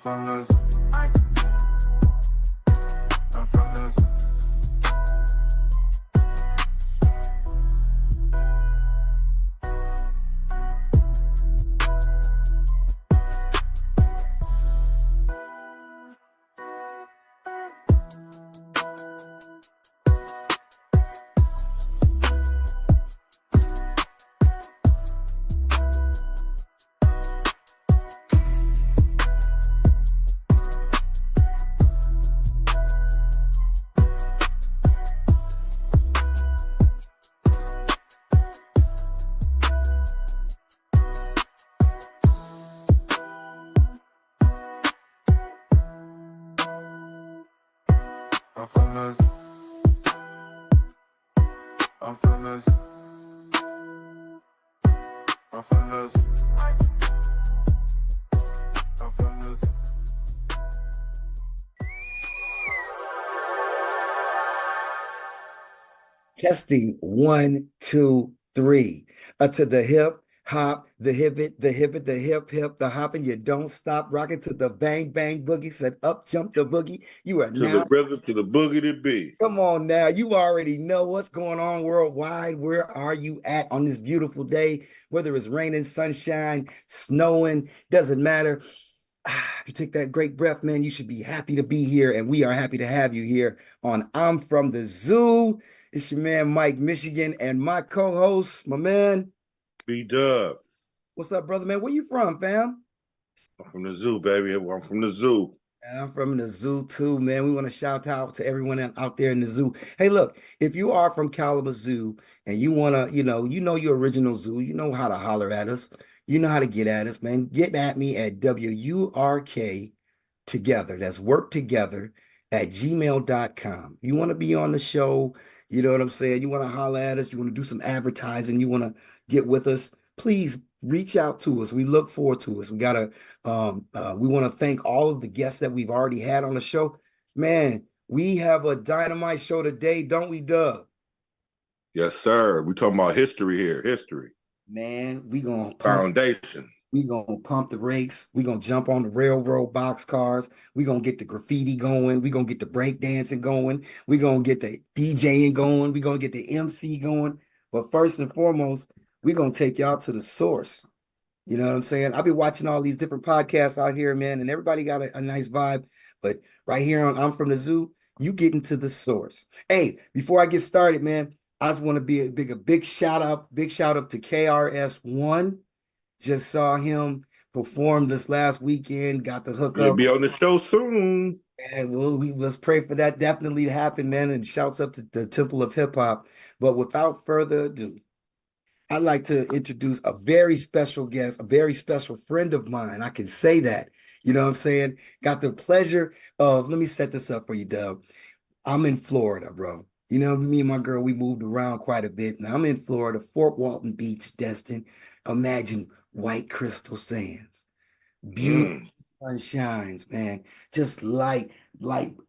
from this. I'm from this. I'm from this. I'm from this. I'm from this. I'm from this. Testing 1, 2, 3. To the hip, hop, the hibbit, the hibbit, the hip, hip, the hopping. You don't stop rocking to the bang, bang boogie. Said up jump the boogie. You are To now. the rhythm, to the boogie to be. Come on now. You already know what's going on worldwide. Where are you at on this beautiful day? Whether it's raining, sunshine, snowing, doesn't matter. You take that great breath, man. You should be happy to be here. And we are happy to have you here on I'm From the Zoo. It's your man, Mike Michigan, and my co-host, my man. B-Dub. What's up, brother, man? Where you from, fam? I'm from the zoo, baby. I'm from the zoo. And I'm from the zoo too, man. We want to shout out to everyone out there in the zoo. Hey, look, if you are from Kalamazoo and you want to, you know your original zoo, you know how to holler at us. You know how to get at us, man. Get at me at WURK together. That's work together at gmail.com. You want to be on the show, you know what I'm saying? You want to holler at us, you want to do some advertising, you want to get with us, please reach out to us. We look forward to us. We want to thank all of the guests that we've already had on the show. Man, we have a dynamite show today, don't we, Doug? Yes, sir. We talking about history here. History. Man, we gonna foundation. We gonna pump the brakes. We gonna jump on the railroad boxcars. We gonna get the graffiti going. We gonna get the break dancing going. We gonna get the DJing going. We gonna get the MC going. But first and foremost, we gonna take y'all to the source. You know what I'm saying? I've been watching all these different podcasts out here, man, and everybody got a nice vibe. But right here on I'm From the Zoo, you get into the source. Hey, before I get started, man, I just want to be a big shout out to KRS-One. Just saw him perform this last weekend. Got the hook He'll up. be on the show soon. And let's pray for that definitely to happen, man. And shouts up to the Temple of Hip Hop. But without further ado, I'd like to introduce a very special guest, a very special friend of mine. I can say that. You know what I'm saying? Got the pleasure of, let me set this up for you, Dub. I'm in Florida, bro. You know, me and my girl, we moved around quite a bit. Now I'm in Florida, Fort Walton Beach, Destin. Imagine white crystal sands, beautiful sunshines, man. Just like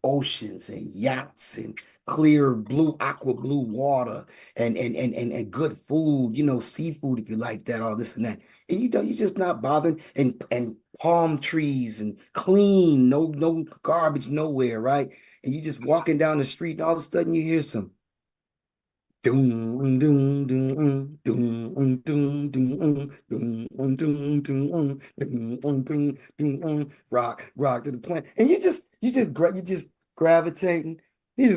oceans and yachts and clear blue, aqua blue water and good food, seafood if you like that, all this and that. And you're just not bothering and palm trees and clean, no garbage nowhere, right? And you just walking down the street and all of a sudden you hear some doom doom doom doom doom doom rock to the plant, and you just gravitating, and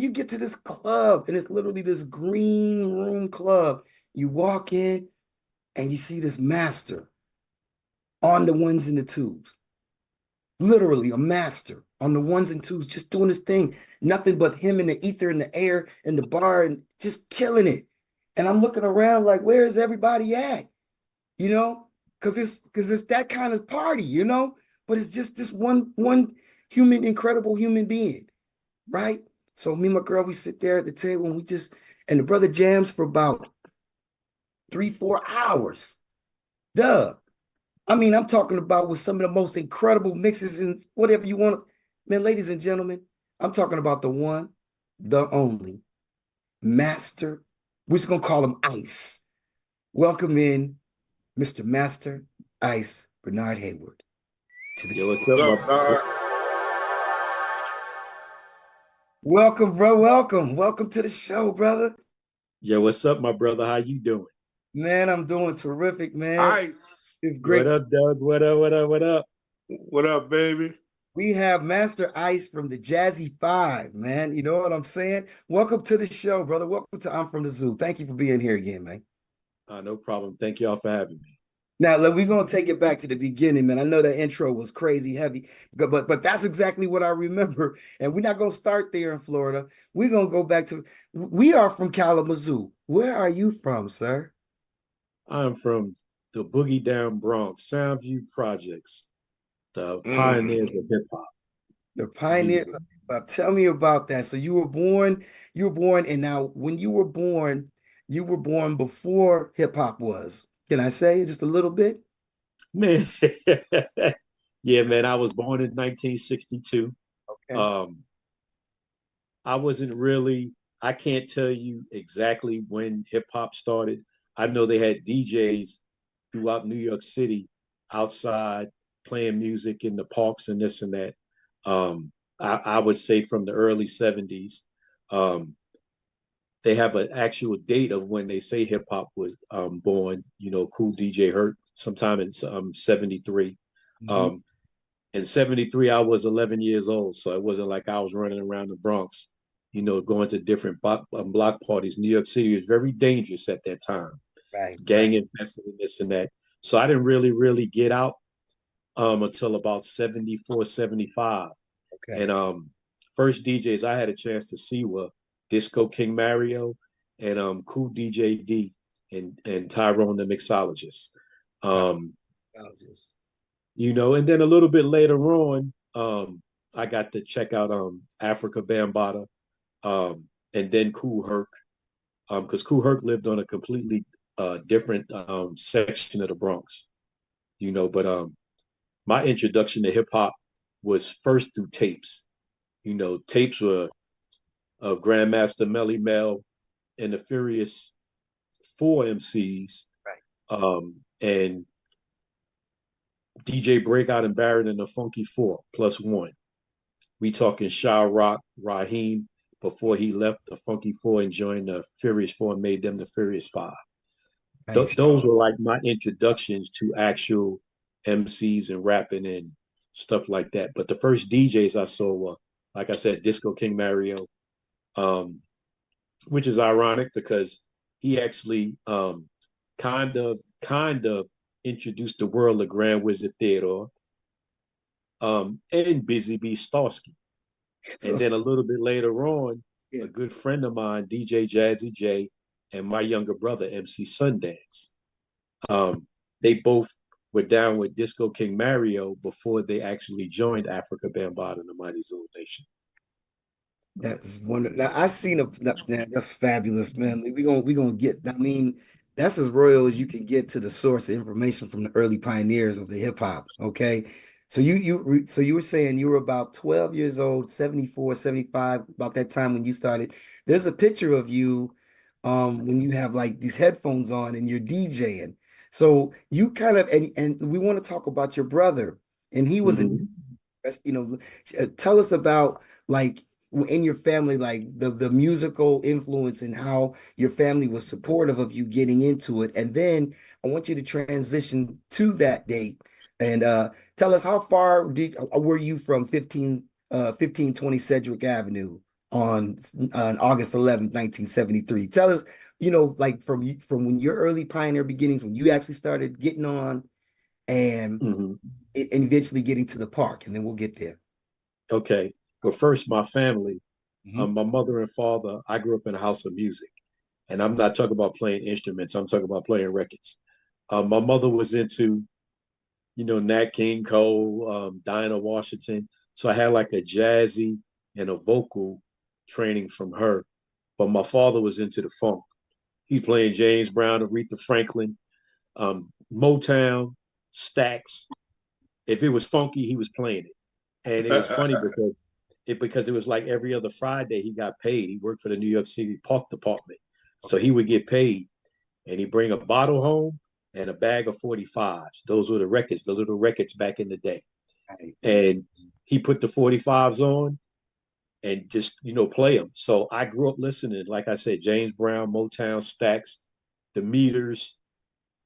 you get to this club, and it's literally this green room club. You walk in, and you see this master on the ones and the twos. Literally a master on the ones and twos, just doing his thing. Nothing but him and the ether in the air in the bar and just killing it. And I'm looking around like, where is everybody at? Because it's that kind of party, but it's just this one human, incredible human being, right? So me and my girl, we sit there at the table and the brother jams for about 3-4 hours. Duh. I mean, I'm talking about with some of the most incredible mixes and whatever you want. Man, ladies and gentlemen, I'm talking about the one, the only, Master. We're just going to call him Ice. Welcome in, Mr. Master Ice Bernard Hayward. to the Yo, what's What's up, up, my God? welcome, bro. Welcome to the show, brother. Yo, what's up, my brother? How you doing? Man, I'm doing terrific, man. Ice. It's What great. up, Doug? What up? What up? What up? What up, baby? We have Master Ice from the Jazzy Five, man. You know what I'm saying? Welcome to the show, brother. Welcome to I'm from the Zoo. Thank you for being here again, man. No problem. Thank y'all for having me. Now, look, we're gonna take it back to the beginning, man. I know the intro was crazy heavy, but that's exactly what I remember. And we're not gonna start there in Florida. We're gonna go back to we are from Kalamazoo. Where are you from, sir? I'm from the Boogie Down Bronx, Soundview Projects, the pioneers Mm. of hip hop The pioneers. music. Tell me about that. So you were born, and now when you were born before hip hop was. Can I say just a little bit? Man, yeah, man. I was born in 1962. Okay. Um, I wasn't really, I can't tell you exactly when hip hop started. I know they had DJs throughout New York City outside playing music in the parks and this and that. I would say from the early 70s. Um, they have an actual date of when they say hip hop was born. You know, Cool DJ Hurt sometime in 73. Mhm. Um, in 73, I was 11 years old. So it wasn't like I was running around the Bronx, you know, going to different block parties. New York City was very dangerous at that time, Right, right. gang infested and this and that. So I didn't really get out until about 74, 75. Okay. And first DJs I had a chance to see were Disco King Mario and Cool DJ D and Tyrone the Mixologist. Um, Psychologist. you know, and then a little bit later on, I got to check out Africa Bambaataa, and then Kool Herc, because Kool Herc lived on a completely different section of the Bronx, you know. But my introduction to hip hop was first through tapes. You know, tapes were of Grandmaster Melly Mel and the Furious Four MCs, Right. and DJ Breakout and Barrett and the Funky Four plus one. We talking Sha Rock, Raheem before he left the Funky Four and joined the Furious Four and made them the Furious Five. Thanks. Those were like my introductions to actual MCs and rapping and stuff like that. But the first DJs I saw were, like I said, Disco King Mario, um, which is ironic because he actually kind of introduced the world of Grand Wizard Theodore, and Busy Bee Starsky. So, And then a little bit later on, yeah, a good friend of mine, DJ Jazzy J, and my younger brother, MC Sundance, they both were down with Disco King Mario before they actually joined Africa Bambaataa and the Mighty Zulu Nation. that's one. Now I seen that's fabulous, man. We gonna get. I mean, that's as royal as you can get to the source of information from the early pioneers of the hip hop. Okay, so you were saying you were about 12 years old, 74, 75, about that time when you started. There's a picture of you, when you have like these headphones on and you're DJing. So you kind of and we want to talk about your brother, and he was in. Mm-hmm. You know, tell us about like in your family, like the musical influence and how your family was supportive of you getting into it. And then I want you to transition to that date and tell us how far were you from 1520 Sedgwick Avenue on August 11th, 1973. Tell us, like from when your early pioneer beginnings, when you actually started getting on and Mm-hmm. and eventually getting to the park, and then we'll get there. Okay. Well, first, my family, Mhm. my mother and father, I grew up in a house of music. And I'm not talking about playing instruments, I'm talking about playing records. My mother was into, you know, Nat King Cole, Dinah Washington. So I had like a jazzy and a vocal training from her. But my father was into the funk. He's playing James Brown, Aretha Franklin, Motown, Stax. If it was funky, he was playing it. And it was funny because it was like every other Friday he got paid. He worked for the New York City Park Department. So he would get paid and he'd bring a bottle home and a bag of 45s. Those were the records, the little records back in the day. Right. and he put the 45s on and just play them. So I grew up listening, like I said, James Brown, Motown, Stax, the Meters,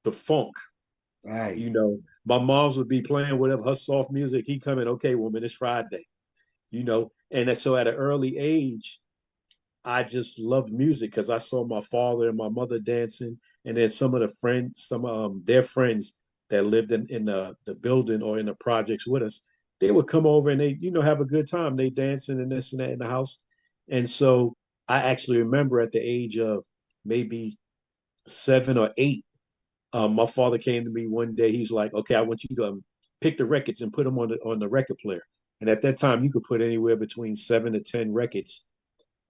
the funk. Right. My mom's would be playing whatever her soft music. He come in, okay, woman, it's Friday. And so at an early age, I just loved music because I saw my father and my mother dancing, and then some of the friends, some their friends that lived in the building or in the projects with us, they would come over and they have a good time. They dancing and this and that in the house, and so I actually remember at the age of maybe 7 or 8, my father came to me one day. He's like, "Okay, I want you to pick the records and put them on the record player." And at that time, you could put anywhere between 7 to 10 records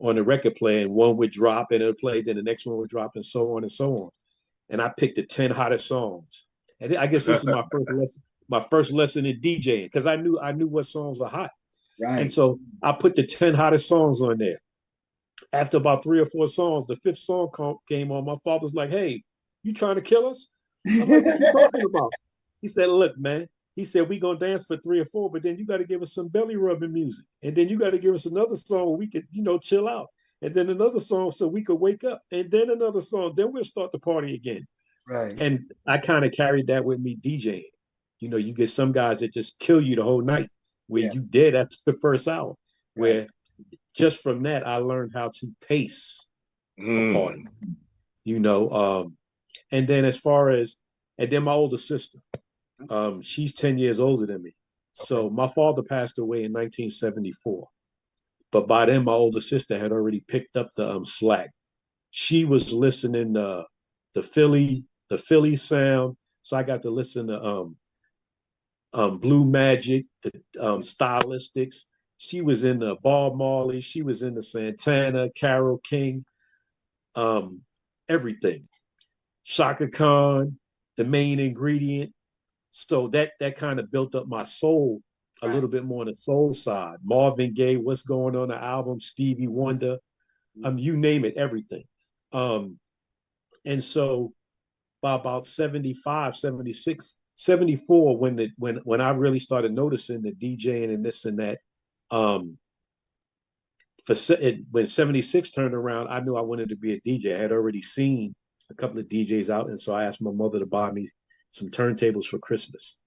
on the record player, and one would drop and it'll play, then the next one would drop, and so on and so on. And I picked the 10 hottest songs. And I guess this is my first lesson in DJing, because I knew what songs are hot. And Right. so I put the 10 hottest songs on there. After about 3 or 4 songs, the fifth song came on. My father's like, "Hey, you trying to kill us?" I'm like, "What you talking about?" He said, "Look, man." He said, "We gonna dance for 3 or 4, but then you got to give us some belly rubbing music, and then you got to give us another song where we could, chill out, and then another song so we could wake up, and then another song. Then we'll start the party again." Right. And I kind of carried that with me DJing. You get some guys that just kill you the whole night, where Yeah. you dead after the first hour. Right. Where just from that, I learned how to pace a party. You know, and then and then my older sister, she's 10 years older than me. So my father passed away in 1974. But by then, my older sister had already picked up the slack. She was listening to the Philly sound. So I got to listen to Blue Magic, the Stylistics. She was in the Bob Marley. She was in the Santana, Carole King, um, everything. Shaka Khan, the main ingredient. So that kind of built up my soul a Right. little bit more on the soul side. Marvin Gaye, what's going on the album, Stevie Wonder, you name it, everything. Um, and so by about 75, 76, 74, when I really started noticing the DJing and this and that, um, when 76 turned around, I knew I wanted to be a DJ. I had already seen a couple of DJs out, and so I asked my mother to buy me some turntables for Christmas,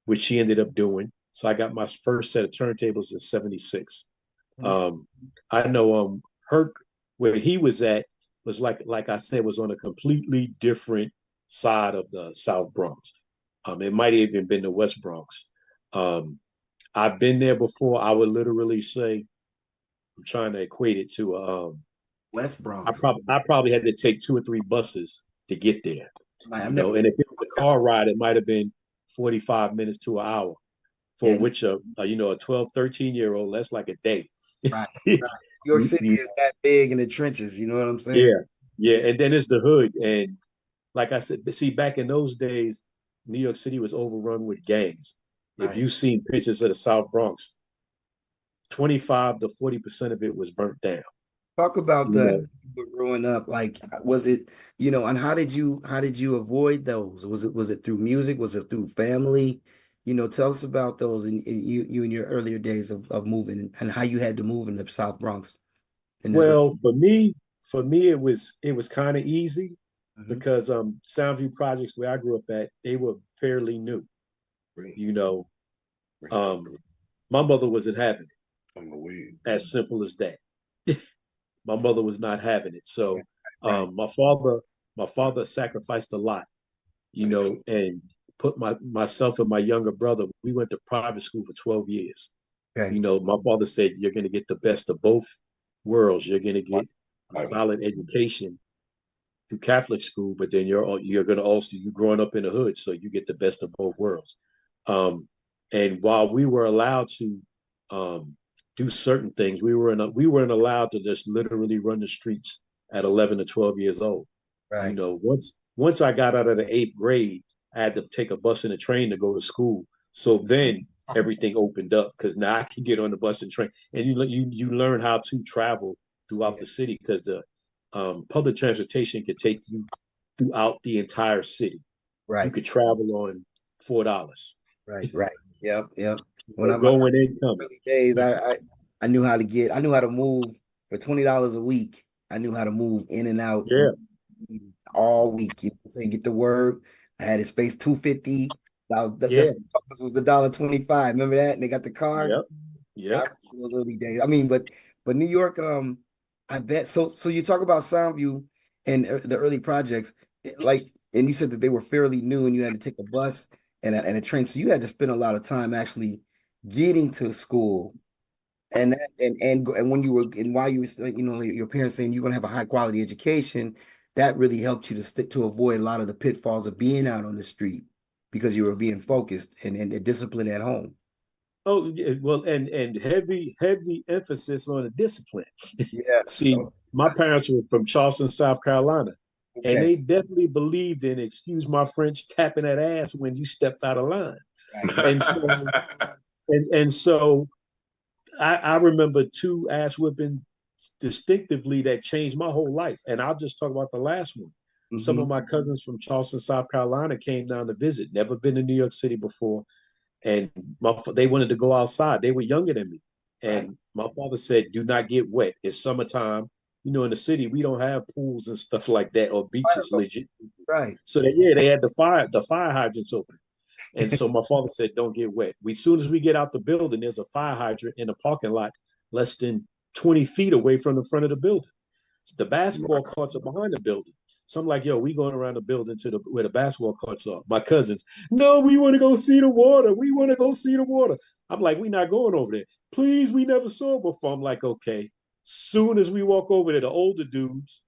which she ended up doing. So I got my first set of turntables in 76. Um, I know Herc, where he was at, was like I said, was on a completely different side of the South Bronx. It might have even been the West Bronx. Um, I've been there before. I would literally say, I'm trying to equate it to West Bronx. I probably had to take 2 or 3 buses to get there. Like, I've never. And if it was a car ride, it might have been 45 minutes to an hour. For Yeah. which a 12, 13-year-old, that's like a day. Right. Right. New York City is that big in the trenches. You know what I'm saying? Yeah, yeah, and then it's the hood, and like I said, see, back in those days, New York City was overrun with gangs. If Right. you've seen pictures of the South Bronx, 25 to 40% of it was burnt down. Talk about You the know, growing up. Like, was it, and how did you avoid those? Was it through music? Was it through family? Tell us about those in you in your earlier days of moving and how you had to move in the South Bronx. And that. well, for me, it was kind of easy Mhm. because Soundview projects where I grew up at, they were fairly new. Great. You know, Great. my mother wasn't having it, On the weed. as simple as that. My mother was not having it. So Right. my father sacrificed a lot, and put myself and my younger brother, we went to private school for 12 years. Okay. My father said, "You're going to get the best of both worlds. You're going to get a solid education through Catholic school, but then you're going to also, you growing up in the hood, so you get the best of both worlds." And while we were allowed to um, do certain things, we weren't allowed to just literally run the streets at 11 to 12 years old. Right. Once I got out of the 8th grade, I had to take a bus and a train to go to school. So then everything opened up because now I can get on the bus and train, and you learn how to travel throughout Yeah. the city because the public transportation could take you throughout the entire city. You Right. could travel on $4. Right. Right. Yep. Yep. When I'm Going in, coming. early days, I knew how to move for $20 a week. I knew how to move in and out Yeah, from all week. You know what I'm saying? Get to work. I had a space 250. yeah, This was $1.25. Remember that? And they got the car. yep, Yeah, I yep. remember those early days. I mean, but New York, I bet so you talk about Soundview and the early projects, like, and you said that they were fairly new and you had to take a bus and a train. So you had to spend a lot of time actually getting to school and when you were and while you were your parents saying you're gonna have a high quality education, that really helped you to stick to avoid a lot of the pitfalls of being out on the street because you were being focused and disciplined at home. Oh, yeah, well, and heavy emphasis on the discipline. Yes. See, my parents were from Charleston, South Carolina, and Okay. they definitely believed in, excuse my French, tapping that ass when you stepped out of line. Right. And so, and so I remember two ass whipping distinctively that changed my whole life. And I'll just talk about the last one. Some of Hmm. my cousins from Charleston, South Carolina came down to visit, never been to New York City before. And they wanted to go outside. They were younger than me. Right. And my father said, do not get wet. It's summertime. You know, in the city, we don't have pools and stuff like that or beaches legit. Right. So they had the fire hydrants open. And so my father said, don't get wet. As soon as we get out the building, there's a fire hydrant in the parking lot less than 20 feet away from the front of the building. The basketball courts are behind the building. So I'm like, yo, we going around the building to where the basketball courts are. My cousins, no, we want to go see the water. We want to go see the water. I'm like, we not going over there. Please, we never saw it before. I'm like, okay. Soon as we walk over there, the older dudes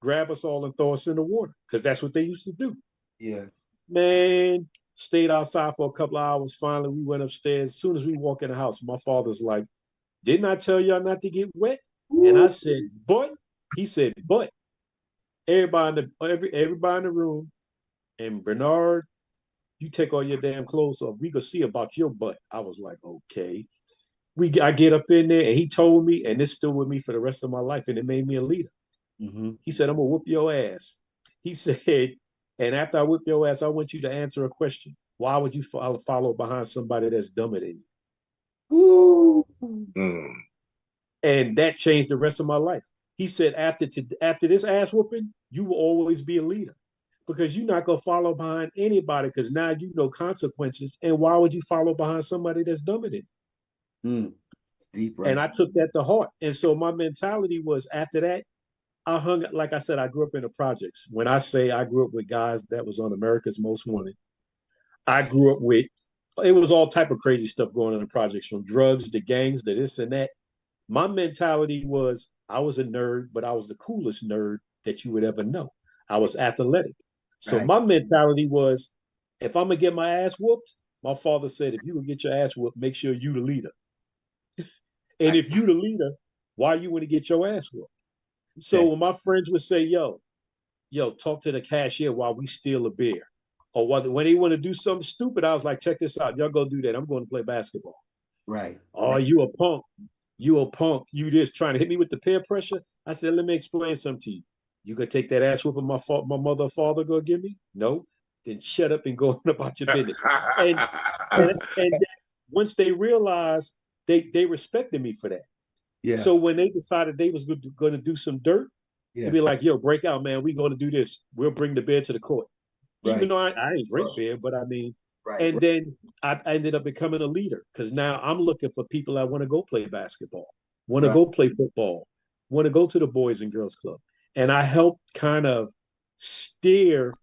grab us all and throw us in the water because that's what they used to do. Yeah. Man, stayed outside for a couple of hours. Finally, we went upstairs. As soon as we walk in the house, my father's like, didn't I tell y'all not to get wet? And I said, but he said, but everybody in the room, and Bernard, you take all your damn clothes off. We could see about your butt. I was like, okay. I get up in there, and he told me, and this stood with me for the rest of my life, and it made me a leader. Hmm. He said, I'm gonna whoop your ass. He said, and after I whip your ass, I want you to answer a question. Why would you follow behind somebody that's dumber than you? Woo. Mm. And that changed the rest of my life. He said, after this ass whooping, you will always be a leader because you're not going to follow behind anybody because now you know consequences. And why would you follow behind somebody that's dumber than you? It's deep, And right? I took that to heart. And so my mentality was after that, like I said, I grew up in the projects. When I say I grew up with guys that was on America's Most Wanted, I grew up with, it was all type of crazy stuff going on in the projects, from drugs to gangs to this and that. My mentality was I was a nerd, but I was the coolest nerd that you would ever know. I was athletic. So Right. my mentality was if I'm gonna get my ass whooped, my father said, if you gonna get your ass whooped, make sure you the leader. And I, if you the leader, why you want to get your ass whooped? So okay. when my friends would say, yo, talk to the cashier while we steal a beer. Or when they want to do something stupid, I was like, check this out. Y'all go do that. I'm going to play basketball. Right. Oh, Right. you a punk. You a punk. You just trying to hit me with the peer pressure. I said, let me explain something to you. You gonna take that ass whooping my mother or father gonna give me? No. Then shut up and go on about your business. And once they realized they respected me for that. Yeah. So when they decided they was going to do some dirt, they'd Yeah. be like, yo, break out, man. We going to do this. We'll bring the beer to the court. Even Right. though I ain't drink beer, but I mean, Right. and then I ended up becoming a leader because now I'm looking for people that want to go play basketball, want to Right. go play football, want to go to the Boys and Girls Club. And I helped kind of steer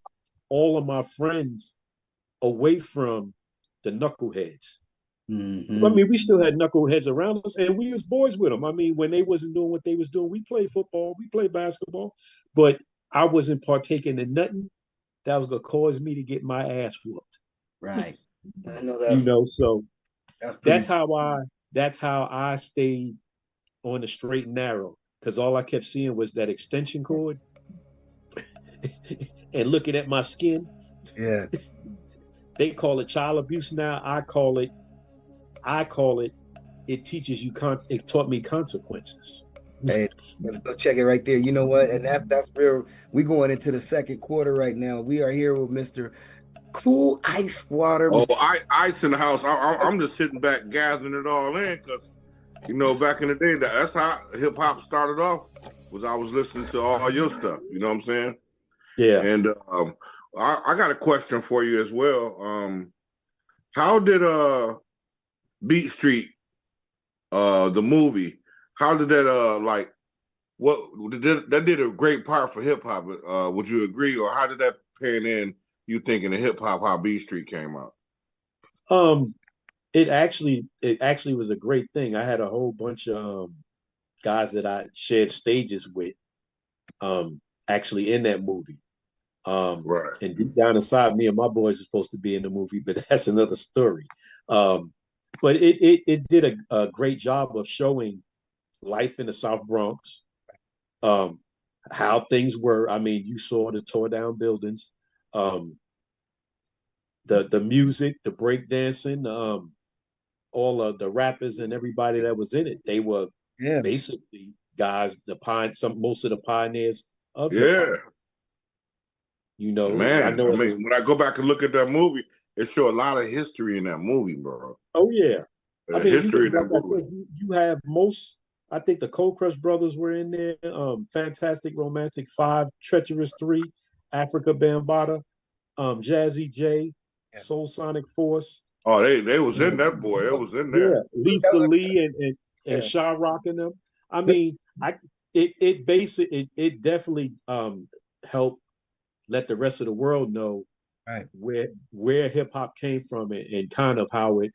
all of my friends away from the knuckleheads. I Hmm. mean, we still had knuckleheads around us, and we was boys with them. I mean, when they wasn't doing what they was doing, we played football, we played basketball, but I wasn't partaking in nothing that was gonna cause me to get my ass whooped. Right. I know So that's that's pretty. how I that's how I stayed on the straight and narrow because all I kept seeing was that extension cord and looking at my skin. Yeah. They call it child abuse now. I call it it teaches you it taught me consequences. Hey, let's go check it right there. You know what? And that's real. We going into the second quarter right now. We are here with Mr. Cool ice water Oh, was ice in the house. I'm just sitting back gathering it all in because back in the day, that's how hip hop started off. Was I was listening to all your stuff. You know what I'm saying? Yeah. And I got a question for you as well. How did Beat Street the movie? How did that like what that did a great part for hip hop? Would you agree, or how did that pan in? You thinking the hip hop how Beat Street came out? Um, it actually was a great thing. I had a whole bunch of guys that I shared stages with, actually in that movie. Right. And deep down inside, me and my boys are supposed to be in the movie, but that's another story. Um, but it did a great job of showing life in the South Bronx, um, how things were. I mean, you saw the tore down buildings, um, the music, the breakdancing, all of the rappers and everybody that was in it. They were yeah. basically guys, most of the pioneers of hip hop. Yeah, I man. I know. mean, when I go back and look at that movie, it show a lot of history in that movie, bro. Oh yeah. I mean, History in like that I movie. said, you have most. I think the Cold Crush brothers were in there. Fantastic Romantic Five, Treacherous Three, Africa Bambaataa, Jazzy J, Yeah. Soul Sonic Force. Oh, they was in um, that boy. It was in yeah, there. Lisa Lee and Yeah. Sha Rock in them. I mean, it definitely helped let the rest of the world know Right. where hip hop came from, and kind of how it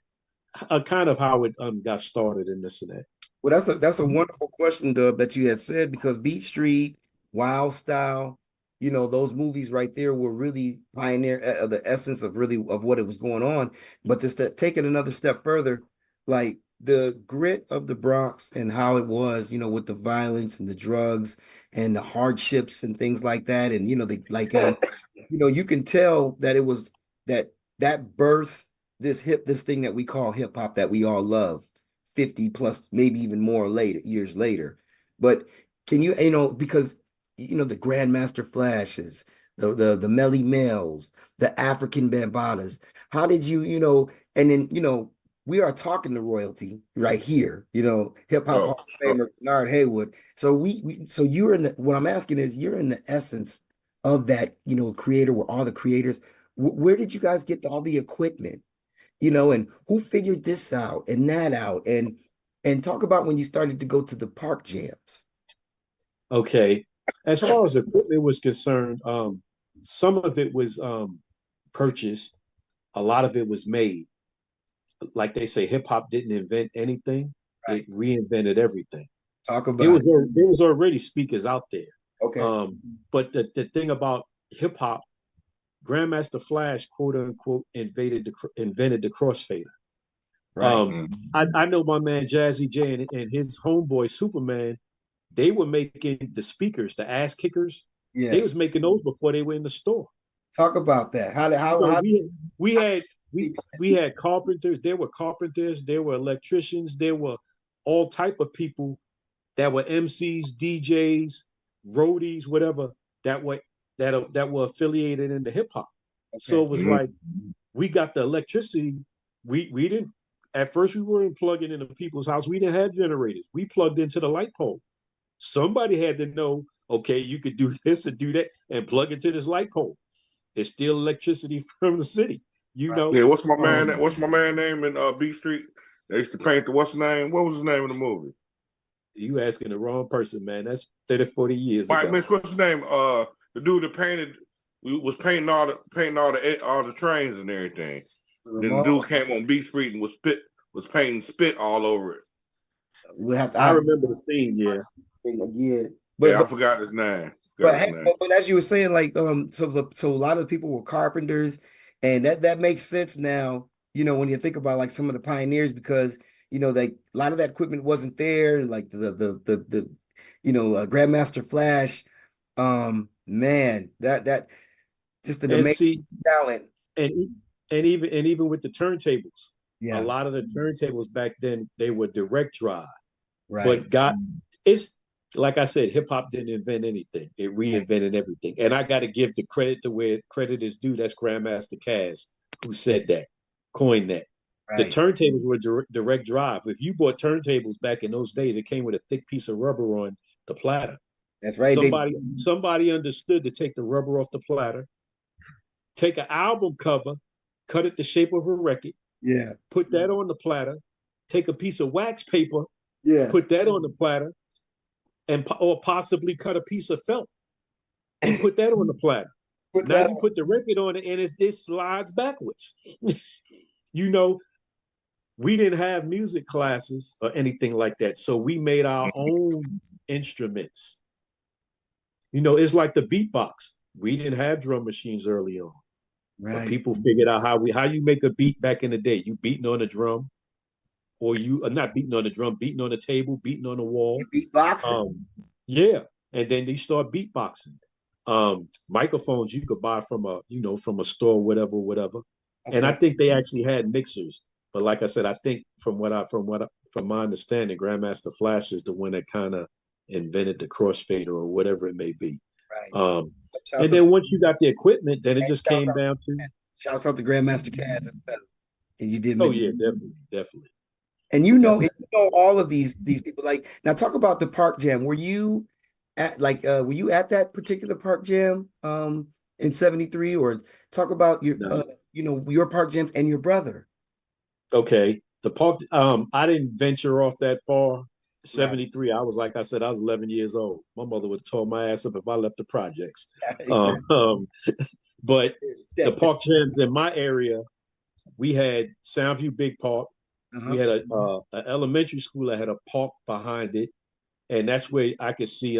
got started in this and that. Well, that's a wonderful question, Dub, that you had said because Beat Street, Wild Style, those movies right there were really pioneer the essence of really of what it was going on. But to take it another step further, like the grit of the Bronx and how it was, with the violence and the drugs and the hardships and things like that, and you can tell that it was that that birth this thing that we call hip hop that we all love 50 plus, maybe even more later, years later. But can because the Grandmaster Flashes, the Melly Mel's, the African Bambatas, how did and then we are talking to royalty right here, hip hop Oh, Hall of Famer Bernard Haywood. So so you're what I'm asking is you're in the essence of that, creator where all the creators, where did you guys get all the equipment? And who figured this out and that out, and talk about when you started to go to the park jams. Okay, as far as equipment was concerned, some of it was purchased. A lot of it was made. Like they say, hip hop didn't invent anything; Right. it reinvented everything. Talk It about was it. there was already speakers out there. Okay. Um, but the thing about hip hop, Grandmaster Flash, quote unquote, invented the crossfader. Right. Um, I know my man Jazzy J and his homeboy Superman. They were making the speakers, the ass kickers. They Yeah. was making those before they were in the store. Talk about that. You know, How we had we had carpenters. There were carpenters. There were electricians. There were all type of people that were MCs, DJs, roadies, whatever that were affiliated into hip hop. So okay. it was like we got the electricity. We didn't at first we weren't plugging into people's house. We didn't have generators. We plugged into the light pole. Somebody had to know, okay, you could do this and do that and plug into this light pole. It's still electricity from the city, you Right. know. yeah. What's my man? Um, What's my man name in B Street? They used to paint the what's the name? What was his name in the movie? you asking the wrong person, man. That's 30, 40 years Mike ago. Mitch. What's his name? The dude that painted was painting all the trains and everything. Then the Ramon, dude came on B Street and was painting spit all over it. we have to I have remember the scene, yeah. again. But Yeah, I but forgot his name. but Forgot his hey, name. but as you were saying, like so a lot of the people were carpenters, and that makes sense now. When you think about like some of the pioneers, because like a lot of that equipment wasn't there, like Grandmaster Flash, man, that just an And amazing see, talent. and and even with the turntables, a Yeah, lot of the turntables back then they were direct drive, right. but got it's like I said, hip hop didn't invent anything. It reinvented everything. And I got to give the credit to where credit is due. That's Grandmaster Caz who said that, coined that. The Right. turntables were direct drive. If you bought turntables back in those days, it came with a thick piece of rubber on the platter. That's right. Somebody understood to take the rubber off the platter, take an album cover, cut it the shape of a record, Yeah. put that on the platter, take a piece of wax paper, Yeah. put that on the platter, or possibly cut a piece of felt and put that on the platter. Now you put the record on it and it slides backwards. You know, we didn't have music classes or anything like that. So we made our own instruments. You know, it's like the beatbox. We didn't have drum machines early on. But Right. people figured out how you make a beat back in the day. You beating on a drum, or you are not beating on the drum, beating on the table, beating on the wall. Beatboxing. Yeah. And then they start beatboxing. Microphones you could buy from a store, whatever. And I think they actually had mixers. But like I said, I think from my understanding, Grandmaster Flash is the one that kind of invented the crossfader or whatever it may be. Right. And then once you got the equipment, then it just came down to. Shouts out to Grandmaster Caz as well. And you did Oh mention. yeah, definitely. And you know all of these people. Like, now talk about the Park Jam. Were you at that particular Park Jam in 73, or talk about your No. Your Park Jams and your brother? Okay. The park, I didn't venture off that far. 73, I was, like I said, I was 11 years old. My mother would have tore my ass up if I left the projects. Exactly. But the park jams in my area, we had Soundview Big Park. We had an elementary school that had a park behind it, and that's where I could see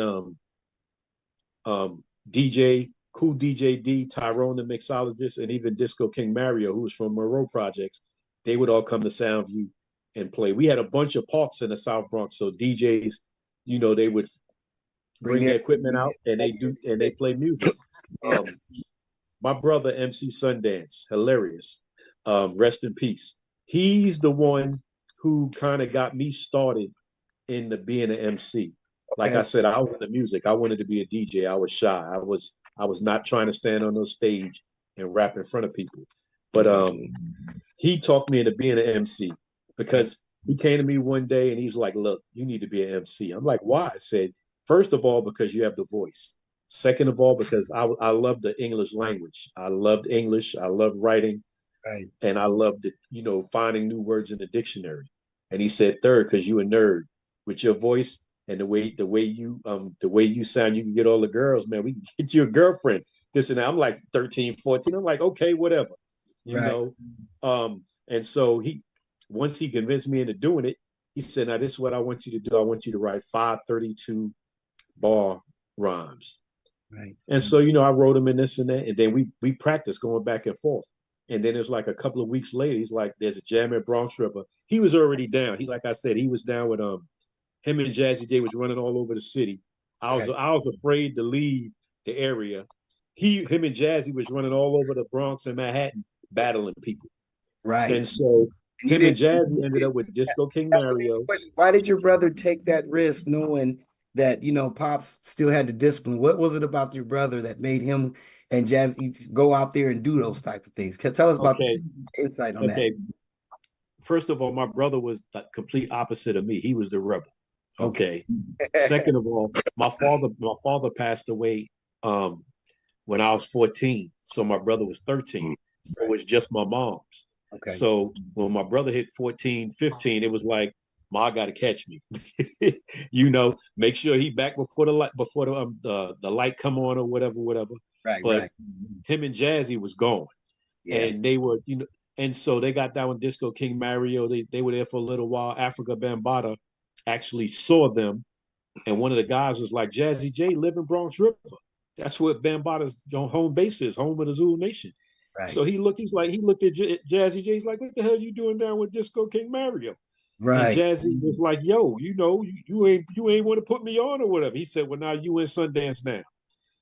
DJ Cool DJ D, Tyrone the mixologist, and even Disco King Mario, who was from Monroe Projects. They would all come to Soundview and play. We had a bunch of parks in the South Bronx, so DJs, they would bring their equipment out and they play music. My brother MC Sundance, hilarious. Rest in peace. He's the one who kind of got me started in being an MC. Like I said, I was in the music. I wanted to be a DJ. I was shy. I was not trying to stand on no stage and rap in front of people. But he talked me into being an MC because he came to me one day and he's like, "Look, you need to be an MC." I'm like, "Why?" I said, "First of all, because you have the voice. Second of all, because I love the English language. I loved English. I loved writing. Right. And I loved it, finding new words in the dictionary." And he said, "Third, because you a nerd with your voice and the way you sound, you can get all the girls, man. We can get you a girlfriend." This and that. I'm like 13, 14. I'm like, okay, whatever. And so once he convinced me into doing it, he said, "Now this is what I want you to do. I want you to write 532 bar rhymes." Right. And so, I wrote them in this and that, and then we practiced going back and forth. And then it was like a couple of weeks later, he's like, "There's a jam at Bronx River." He was already down. Like I said, he was down with him and Jazzy J was running all over the city. I was afraid to leave the area. Him and Jazzy was running all over the Bronx and Manhattan battling people. Right. And so him and Jazzy ended up with Disco King Mario. Why did your brother take that risk knowing that, Pops still had the discipline? What was it about your brother that made him and Jazzy go out there and do those type of things? Tell us about the insight on that. First of all, my brother was the complete opposite of me. He was the rebel. Okay. Second of all, my father passed away when I was 14. So my brother was 13. So it was just my mom's. Okay. So when my brother hit 14, 15, it was like, "Ma got to catch me." Make sure he back before the light come on or whatever. Right. But him and Jazzy was gone. Yeah. And they were, and so they got down with Disco King Mario. They were there for a little while. Africa Bambaataa actually saw them, and one of the guys was like, "Jazzy J live in Bronx River. That's what Bambaataa's home base is, home of the Zulu Nation." Right. So he looked at Jazzy J. He's like, "What the hell you doing down with Disco King Mario?" Right. And Jazzy was like, "Yo, you ain't want to put me on or whatever." He said, "Well, now you in Sundance now."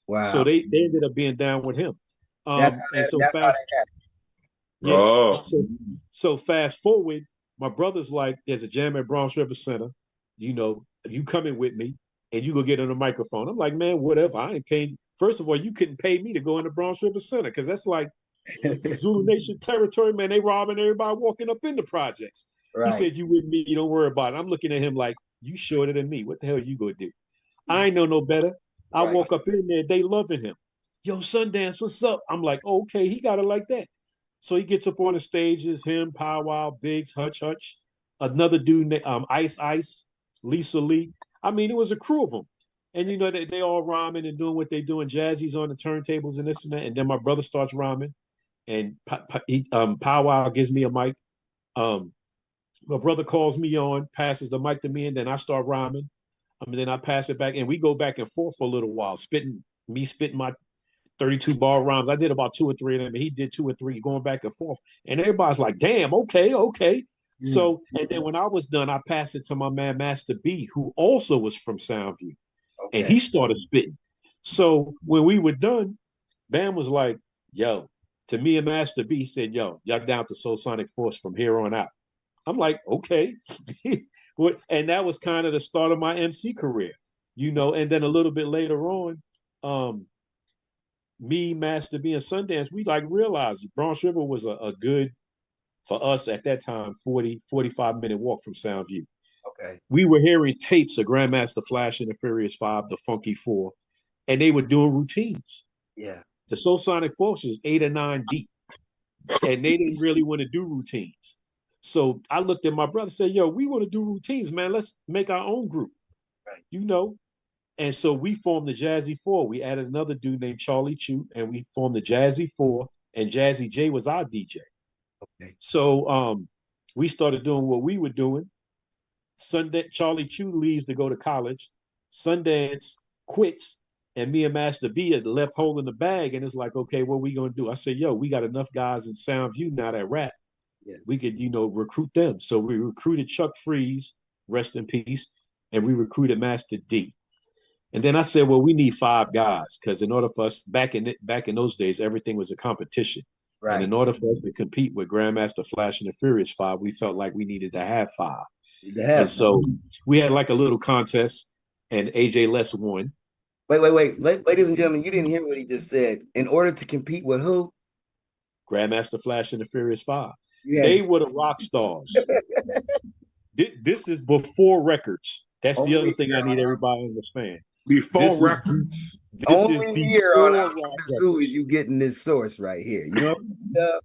Wow. So they ended up being down with him. That's how that happened. Yeah. Oh. So fast forward, my brother's like, "There's a jam at Bronx River Center. You coming with me?" and you go get on the microphone. I'm like, man, whatever. I ain't paying. First of all, you couldn't pay me to go in the Bronx River Center because that's like Zulu Nation territory, man. They robbing everybody walking up in the projects. He Right. said, you with me, you don't worry about it. I'm looking at him like, you shorter than me. What the hell you gonna do? I ain't know no better. I Right. walk up in there, they loving him. Yo, Sundance, what's up? I'm like, oh, okay, he got it like that. So he gets up on the stages, him, Pow Wow, Biggs, Hutch Hutch, another dude, Ice Ice, Lisa Lee. I mean, it was a crew of them. And you know, they all rhyming and doing what they doing. Jazzy's on the turntables and this and that. And then my brother starts rhyming. And Pow Wow gives me a mic. My brother calls me on, passes the mic to me, and then I start rhyming. Then I pass it back, and we go back and forth for a little while, spitting my 32 bar rhymes. I did about 2 or 3 of them, and he did 2 or 3, going back and forth. And everybody's like, damn, okay. So, and then when I was done, I passed it to my man, Master B, who also was from Soundview, and he started spitting. So when we were done, Bam was like, yo, to me and Master B, he said, yo, y'all down to Soul Sonic Force from here on out. I'm like, okay. And that was kind of the start of my MC career, you know. And then a little bit later on, me, Master B, and Sundance, we like realized Bronx River was a good, for us at that time, 45-minute walk from Soundview. Okay. We were hearing tapes of Grandmaster Flash and the Furious Five, the Funky Four, and they were doing routines. Yeah. The Soul Sonic Force was 8 or 9 deep, and they didn't really want to do routines. So I looked at my brother and said, yo, we want to do routines, man. Let's make our own group, right. You know? And so we formed the Jazzy Four. We added another dude named Charlie Chu, and we formed the Jazzy Four, and Jazzy J was our DJ. Okay. So we started doing what we were doing. Sunday, Charlie Chu leaves to go to college. Sundance quits, and me and Master B had left holding the bag, and it's like, okay, what are we going to do? I said, yo, we got enough guys in Soundview now that rap. Yeah. We could, you know, recruit them. So we recruited Chuck Freeze, rest in peace, and we recruited Master D. And then I said, well, we need 5 guys because in order for us back in those days, everything was a competition. Right. And in order for us to compete with Grandmaster Flash and the Furious Five, we felt like we needed to have 5. And so we had like a little contest, and AJ Les won. Wait. Ladies and gentlemen, you didn't hear what he just said. In order to compete with who? Grandmaster Flash and the Furious Five. Yeah. They were the rock stars. This is before records. That's the other thing I need everybody to understand. Before records. Only here on Zoo is you getting this source right here. You know,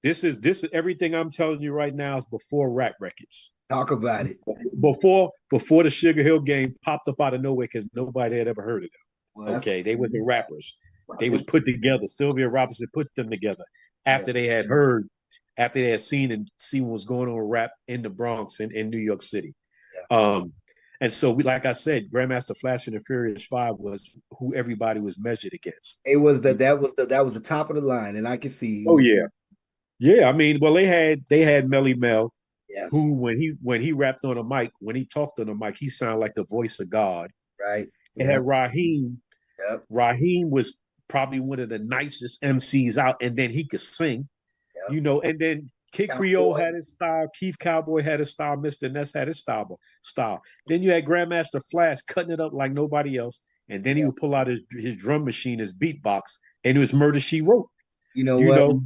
this is everything I'm telling you right now is before rap records. Talk about it. Before the Sugar Hill Gang popped up out of nowhere because nobody had ever heard of them. Well, okay, they were the rappers. They was put together. Sylvia Robinson put them together after they had heard. After they had seen what was going on with rap in the Bronx and in New York City. Yeah. And so like I said, Grandmaster Flash and the Furious Five was who everybody was measured against. It was that was the top of the line, and I can see. Oh yeah. Yeah. I mean, well, they had Melly Mel, yes, who when he rapped on a mic, when he talked on a mic, he sounded like the voice of God. Right. They had Raheem. Yep. Raheem was probably one of the nicest MCs out, and then he could sing. You know, and then Kid Creole had his style, Keith Cowboy had his style, Mr. Ness had his style. Then you had Grandmaster Flash cutting it up like nobody else, and then he would pull out his drum machine, his beatbox, and it was Murder She Wrote. You know,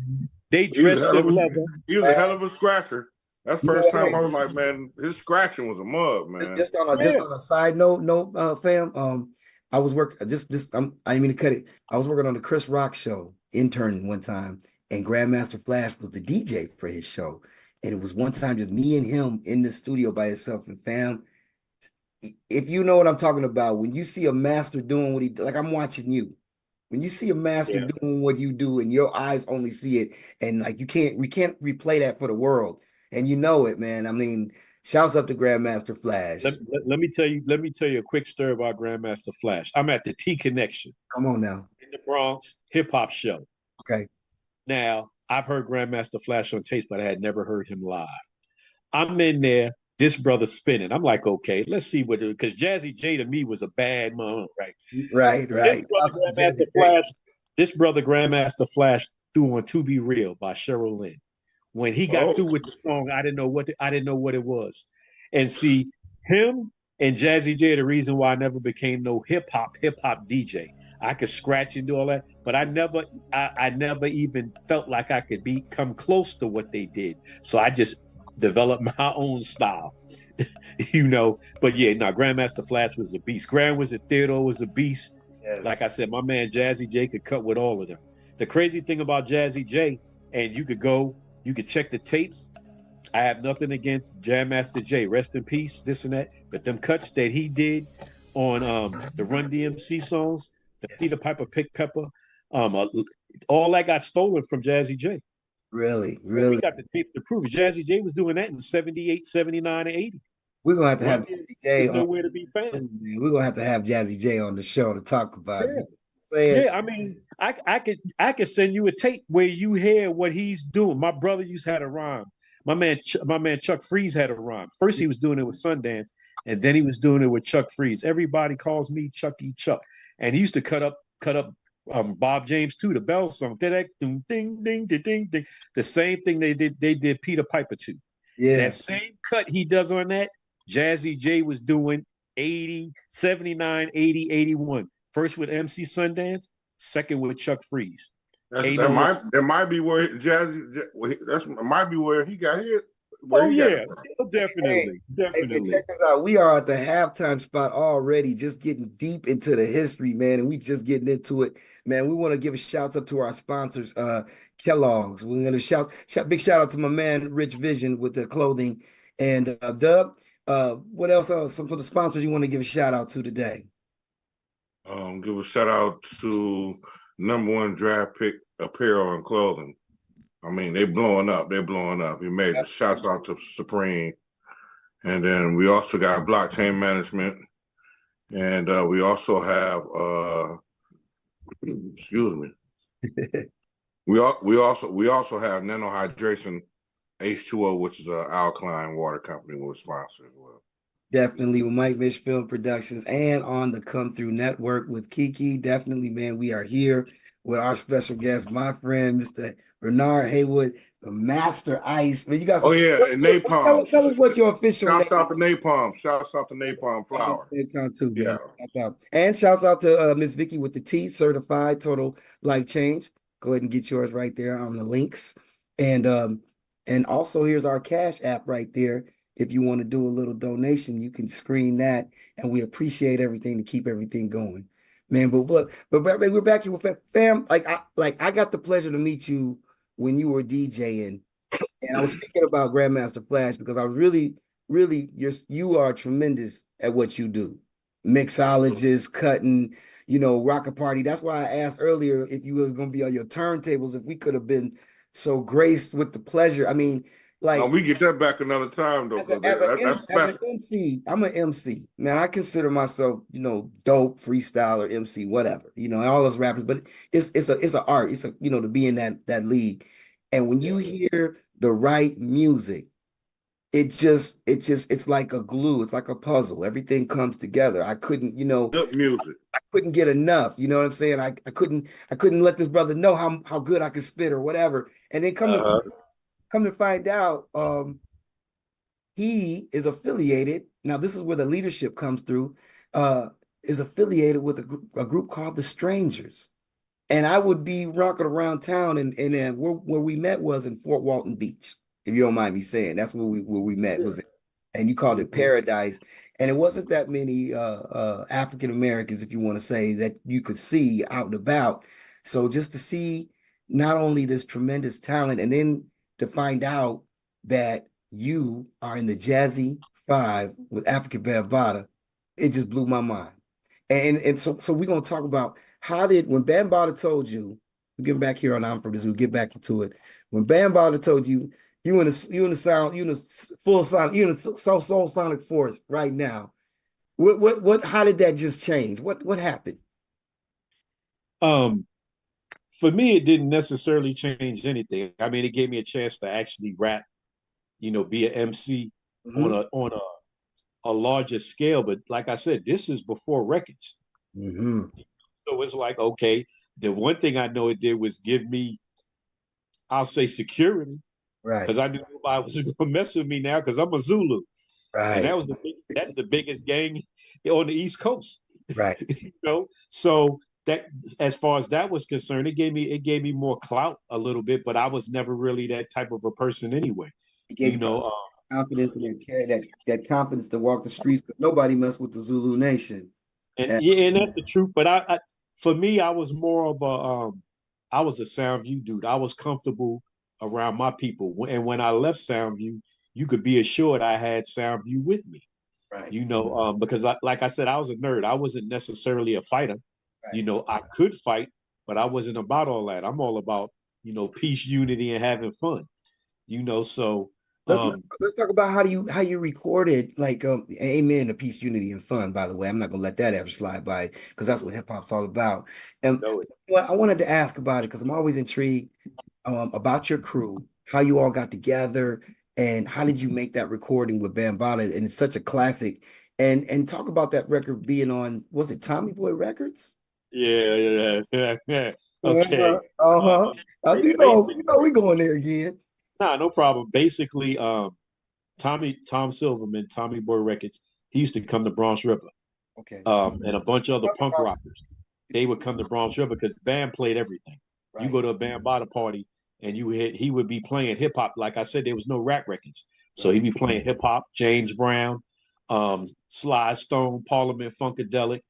they dressed in leather. He was a hell of a scratcher. That's the first time I was like, man, his scratching was a mug, man. Just on a side note, fam. I was working I didn't mean to cut it. I was working on the Chris Rock show, interning one time. And Grandmaster Flash was the DJ for his show. And it was one time just me and him in the studio by himself. And fam, if you know what I'm talking about, when you see a master doing what he, like I'm watching you. When you see a master doing what you do and your eyes only see it, and like we can't replay that for the world. And you know it, man. I mean, shouts up to Grandmaster Flash. Let me tell you a quick story about Grandmaster Flash. I'm at the T Connection. Come on now. In the Bronx hip hop show. Okay. Now, I've heard Grandmaster Flash on tapes, but I had never heard him live. I'm in there, this brother spinning. I'm like, okay, let's see what, because Jazzy J to me was a bad mom, right? Right. This brother Grandmaster Flash threw on To Be Real by Cheryl Lynn. When he got through with the song, I didn't know what it was. And see, him And Jazzy J, the reason why I never became no hip hop DJ. I could scratch and do all that, but I never even felt like I could come close to what they did. So I just developed my own style, you know. But yeah, no, Grandmaster Flash was a beast. Grand was a Theodore was a beast. Like Yes. I said, my man Jazzy J could cut with all of them. The crazy thing about Jazzy J, and you could check the tapes. I have nothing against Jam Master Jay, rest in peace, this and that. But them cuts that he did on the Run DMC songs, the Peter Piper Pick Pepper, um, uh, all that got stolen from Jazzy J. Really, And we really. got the tape to prove it. Jazzy J was doing that in 78, 79, and 80. We're gonna have to Run have DMC Jazzy J was on. nowhere to be found. Man. We're gonna have to have Jazzy J on the show to talk about it. Yeah. Saying, Yeah, I mean, I could send you a tape where you hear what he's doing. My brother used to have a rhyme. My man Chuck Freeze had a rhyme. First he was doing it with Sundance, and then he was doing it with Chuck Freeze. Everybody calls me Chucky Chuck, and he used to cut up Bob James too, the Bell song. Ding ding ding ding ding ding. The same thing they did Peter Piper too. yeah, That same cut he does on that, Jazzy J was doing 80, 79, 80, 81. First with MC Sundance, second with Chuck Freeze. That might be where might be where he got hit. Oh yeah, hey, definitely, hey man, definitely. check this out. We are at the halftime spot already, just getting deep into the history, man, and we just getting into it, man. We want to give a shout out to our sponsors, Kellogg's. We're gonna big shout out to my man Rich Vision with the clothing, and Dub. What else? Some of the sponsors you want to give a shout out to today? Give a shout out to #1 draft pick apparel and clothing. I mean, they blowing up. They're blowing up. He made the shouts out to Supreme. And then we also got blockchain management. And we also have excuse me. we also have Nano Hydration H2O, which is an alkaline water company we're sponsor as well. Definitely with Mike Mish Film Productions and on the Come Through Network with Kiki. Definitely, man, we are here with our special guest, my friend, Mr. Bernard Haywood, the Master Ice. Man, you got some. Oh yeah, and Napalm. Tell us what your official name. Shouts out to Napalm. Shouts out to Napalm Flower. Napalm too, man. Yeah. Shouts out. And shouts out to Miss Vicky with the T, certified total life change. Go ahead and get yours right there on the links. And also here's our Cash App right there. If you want to do a little donation, you can screen that, and we appreciate everything to keep everything going, man. But we're back here with fam. Like I got the pleasure to meet you when you were DJing, and I was speaking about Grandmaster Flash because I was really, you are tremendous at what you do, mixologist, cutting, rocket party. That's why I asked earlier if you was going to be on your turntables, if we could have been so graced with the pleasure. I mean. Like we get that back another time though. As an MC, I'm an MC. Man, I consider myself, dope, freestyler, MC, whatever. All those rappers, but it's an art. It's to be in that league. And when you hear the right music, it's like a glue, it's like a puzzle. Everything comes together. I couldn't, good music. I couldn't get enough. You know what I'm saying? I couldn't let this brother know how good I could spit or whatever. And then come to find out, he is affiliated. Now, this is where the leadership comes through. Is affiliated with a group called the Strangers, and I would be rocking around town, and where we met was in Fort Walton Beach, if you don't mind me saying. That's where we met. Was it? And you called it Paradise, and it wasn't that many African Americans, if you want to say, that you could see out and about. So just to see not only this tremendous talent, and then to find out that you are in the Jazzy 5 with Afrika Bambaataa, it just blew my mind. And so we're gonna talk about when Bambaataa told you, we're getting back here on I'm From This, we'll get back into it. When Bambaataa told you you in the full sonic, you in the soul sonic force right now, how did that just change? What happened? For me, it didn't necessarily change anything. I mean, it gave me a chance to actually rap, be an MC on a larger scale. But like I said, this is before records. Mm-hmm. So it's like, okay, the one thing I know it did was give me, I'll say, security. Right. Because I knew nobody was going to mess with me now because I'm a Zulu. Right. And that was the big That's the biggest gang on the East Coast. Right. You know, so that as far as that was concerned, it gave me more clout a little bit, but I was never really that type of a person anyway. It gave You you know, confidence and that carry that confidence to walk the streets because nobody messed with the Zulu Nation. and And yeah, and that's the truth. But for me, I was more of I was a Soundview dude. I was comfortable around my people, and when I left Soundview, you could be assured I had Soundview with me. right, You know, because like I said, I was a nerd. I wasn't necessarily a fighter. You right. know, I could fight, but I wasn't about all that. I'm all about, peace, unity, and having fun. So Let's um, let's talk about how you recorded like amen to peace, unity, and fun. By the way, I'm not gonna let that ever slide by because that's what hip hop's all about. And know it. well, I wanted to ask about it because I'm always intrigued about your crew, how you all got together, and how did you make that recording with Bambaataa? And it's such a classic. And talk about that record being on, was it Tommy Boy Records? Yeah. Okay. Uh-huh. Uh-huh. Basically, We going there again. nah, no problem. Basically, Tom Silverman, Tommy Boy Records, he used to come to Bronx River, Okay. and a bunch of other punk rockers. They would come to Bronx River because band played everything. You Right. go to a Bambaataa party, and he would be playing hip hop. Like I said, there was no rap records, so he'd be playing hip hop. James Brown, Sly Stone, Parliament Funkadelic.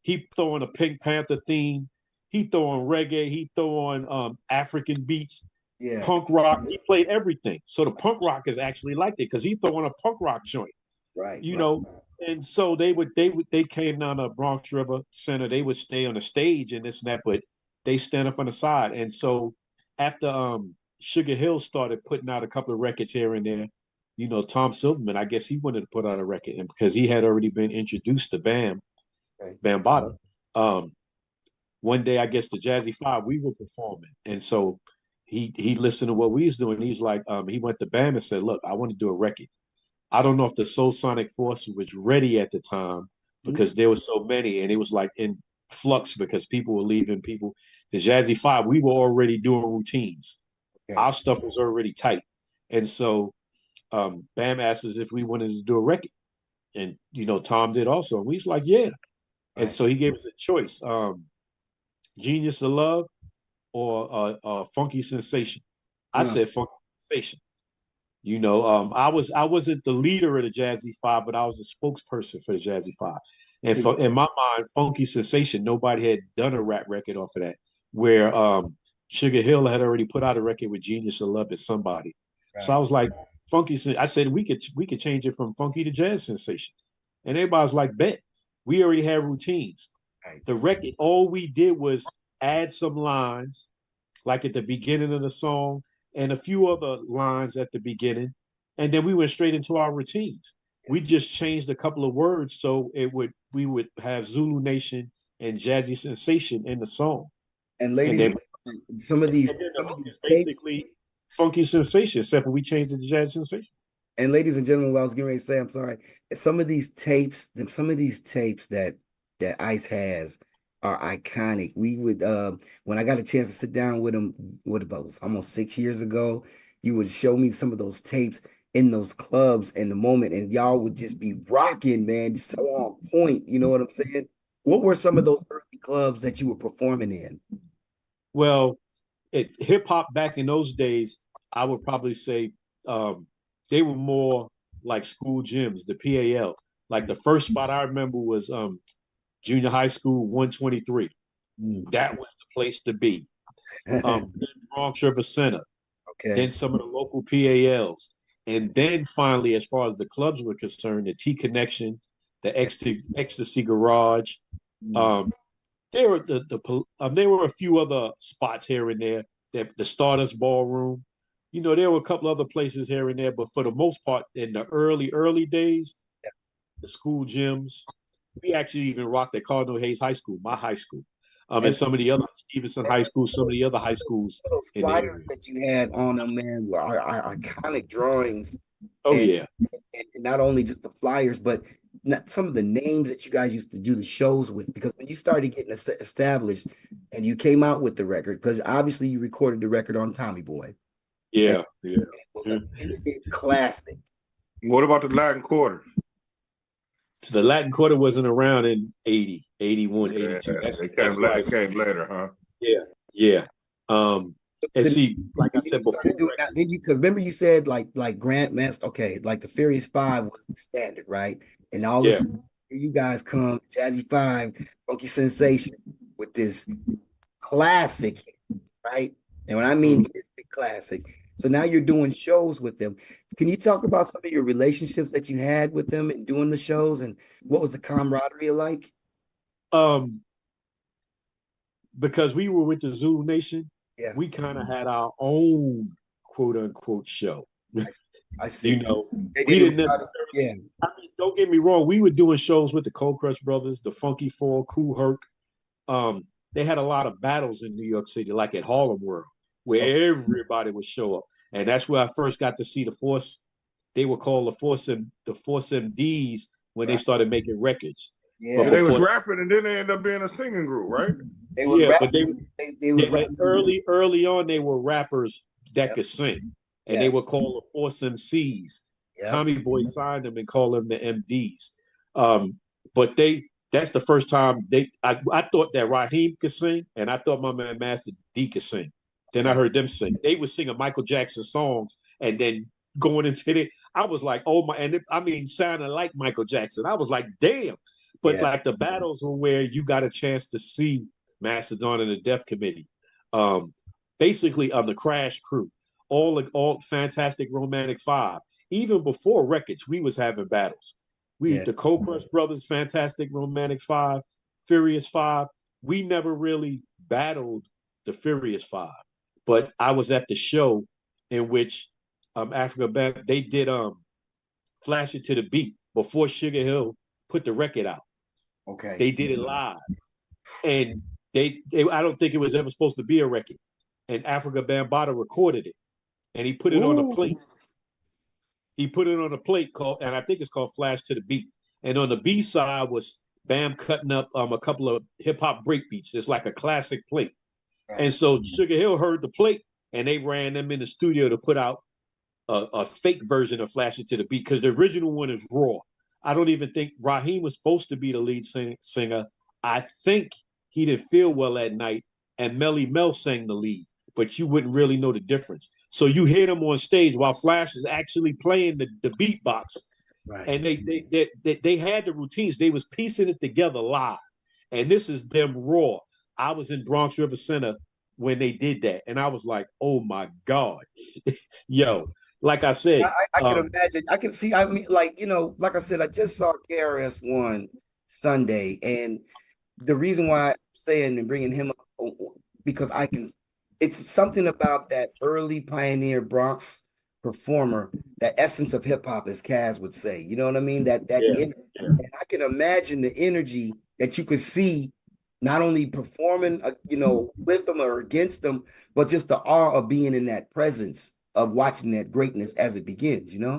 He throwing a Pink Panther theme. He throwing reggae. He throwing African beats, Yeah. punk rock. He played everything. So the punk rockers actually liked it because he throwing a punk rock joint. Right. You Right. know, and so they came down to Bronx River Center. They would stay on the stage and this and that, but they stand up on the side. And so after Sugar Hill started putting out a couple of records here and there, Tom Silverman, I guess he wanted to put out a record, and because he had already been introduced to Okay. Bambaataa. Um, One day, I guess the Jazzy Five, we were performing, and so he listened to what we was doing. He's like, he went to Bam and said, "Look, I want to do a record." I don't know if the Soul Sonic Force was ready at the time Mhm. because there were so many, and it was like in flux because people were leaving. The Jazzy Five, we were already doing routines. Okay. Our stuff was already tight, and so Bam asked us if we wanted to do a record, and Tom did also, and we was like, yeah. And Right. so he gave us a choice: Genius of Love or Funky Sensation. I No. said Funky Sensation. I wasn't the leader of the Jazzy Five, but I was the spokesperson for the Jazzy Five. And in my mind, Funky Sensation, nobody had done a rap record off of that. Where Sugar Hill had already put out a record with Genius of Love and Somebody. So I Right. was like, I said we could change it from funky to jazz sensation. And everybody was like, bet. We already had routines. Right. The record, all we did was add some lines, like at the beginning of the song, and a few other lines at the beginning, and then we went straight into our routines. We just changed a couple of words so we would have Zulu Nation and Jazzy Sensation in the song, And and ladies then and gentlemen, some the of hook these is tapes, basically Funky Sensation, except for we changed it to Jazzy Sensation. and ladies and gentlemen, what I was getting ready to say, I'm sorry. Some of these tapes that Ice has are iconic. We would when I got a chance to sit down with him, what about almost 6 years ago, you would show me some of those tapes in those clubs in the moment, and y'all would just be rocking, man, just so on point. You know what I'm saying? What were some of those early clubs that you were performing in? Well, hip hop back in those days, I would probably say um, they were more like school gyms, the PAL. Like the first spot I remember was junior high school 123. Mm. That was the place to be. Then Bronx River Center, Okay. then some of the local PALs. And then finally, as far as the clubs were concerned, the T Connection, the Ecstasy Garage. Mm. Um, there were a few other spots here and there. The Stardust Ballroom. There were a couple other places here and there, but for the most part, in the early days, the school gyms. We actually even rocked at Cardinal Hayes High School, my high school, and And some of the other Stevenson High School, some of the other high schools those in the area. flyers that you had on them, man, were are iconic drawings, Oh and, yeah, and not only just the flyers, but some of the names that you guys used to do the shows with. Because when you started getting established, and you came out with the record, because obviously you recorded the record on Tommy Boy, and yeah, it was an instant classic. What about the Latin Quarter? the Latin Quarter wasn't around in 80, 81, Yeah, 82. it Like, came later, huh? yeah, yeah. And So see, like I then said you started before, doing that. Then you, because remember you said like Grandmaster, okay, like the Furious Five was the standard, right? And all yeah, this, here you guys come, Jazzy Five, Funky Sensation, with this classic, right? And when I mean mhm. it's the classic, so now you're doing shows with them. Can you talk about some of your relationships that you had with them and doing the shows, and what was the camaraderie like? um, because we were with the Zulu Nation, Yeah, we kind of had our own quote unquote show. I, I You see. know, They we didn't. didn't necessarily. Yeah, I mean, don't get me wrong. We were doing shows with the Cold Crush Brothers, the Funky Four, Kool Herc. Um, they had a lot of battles in New York City, like at Harlem World, okay, where everybody would show up, and that's where I first got to see the Force. They were called the Force MDs when they right. started making records. But Yeah, Yeah, they was before, rapping, and then they ended up being a singing group, right? they was yeah, but rapping. They was like rapping. early on, they were rappers that Yep. could sing, and they Yes. were called the Force MCs. Yep. Tommy Boy signed them and called them the MDs. But that's the first time I thought that Raheem could sing, and I thought my man Master D could sing. Then I Right. heard them sing. They were singing Michael Jackson songs, and then going into it, I was like, oh my, and I mean, sounding like Michael Jackson. I was like, damn. But Yeah. like the battles were where you got a chance to see Mastodon and the Death Committee, um, basically on the Crash Crew, all Fantastic Romantic Five. Even before records, we was having battles. We Yeah. the Cold Crush Brothers, Fantastic Romantic Five, Furious Five. We never really battled the Furious Five, but I was at the show in which Africa Band they did Flash It to the Beat before Sugar Hill put the record out. Okay. They did it live, and they I don't think it was ever supposed to be a record. And Africa Bambaataa recorded it, and he put it on a Ooh, plate. He put it on a plate called, and I think it's called Flash to the Beat. And on the B side was Bam cutting up a couple of hip hop break beats. It's like a classic plate. Right. And so Sugar Hill heard the plate, and they ran them in the studio to put out a fake version of Flash It to the Beat because the original one is raw. I don't even think Raheem was supposed to be the lead singer. I think he didn't feel well that night, and Melly Mel sang the lead, but you wouldn't really know the difference. So you hear them on stage while Flash is actually playing the beatbox, Right. and they had the routines. They was piecing it together live, and this is them raw. I was in Bronx River Center when they did that, and I was like, "Oh my god, yo!" Like I said, I can imagine. I can see. I mean, like like I said, I just saw KRS One Sunday, and the reason why I'm saying and bringing him up because I can. It's something about that early pioneer Bronx performer, that essence of hip hop, as Kaz would say. You know what I mean? yeah, yeah, And I can imagine the energy that you could see, not only performing, with them or against them, but just the awe of being in that presence of watching that greatness as it begins. yeah.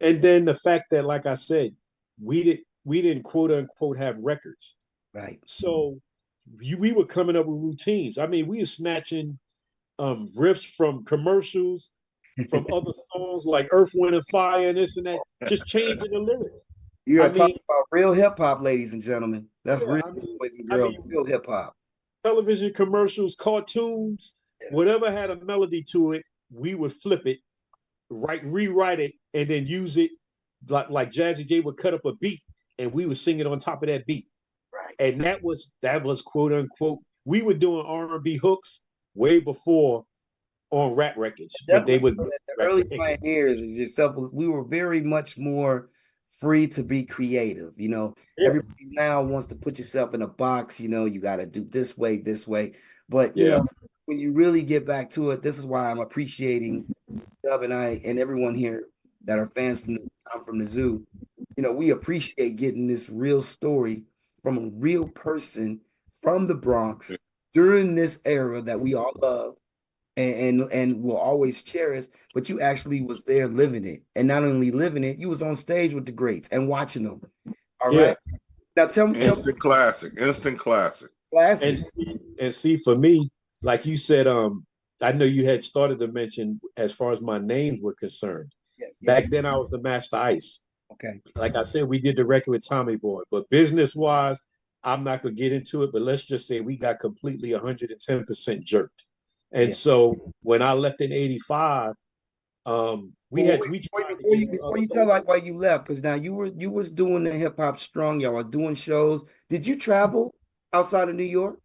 And then the fact that, like I said, we didn't quote unquote have records. Right. So we were coming up with routines. I mean, we were snatching riffs from commercials, from other songs like Earth, Wind, and Fire, and this and that, just changing the lyrics. You I are mean, talking about real hip hop, ladies and gentlemen. That's yeah, real, boys and girls, real hip hop. television commercials, cartoons, Yeah. whatever had a melody to it, we would flip it, rewrite it, and then use it like Jazzy J would cut up a beat, and we would sing it on top of that beat. Right. And that was quote unquote. We were doing R&B hooks way before on rap records when they Definitely. would. So that the early pioneers is yourself. We were very much more free to be creative. Yeah, Everybody now wants to put yourself in a box. You got to do this way, this way. But yeah, when you really get back to it, this is why I'm appreciating Dub and I and everyone here that are fans I'm from the zoo. We appreciate getting this real story from a real person from the Bronx during this era that we all love and will always cherish, but you actually was there living it. And not only living it, you was on stage with the greats and watching them. All yeah. right. Now tell me instant classic, instant classic. classic. And see, for me, like you said, I know you had started to mention as far as my names were concerned. Yes, yes. Back then, I was the Master Ice. Okay. Like I said, we did the record with Tommy Boy, but business wise, I'm not gonna get into it. But let's just say we got completely 110% jerked. And Yeah. so when I left in '85, we Well, had wait, we wait, tried to get on before other you tell like why you left, because now you was doing the hip hop strong, y'all were doing shows. Did you travel outside of New York?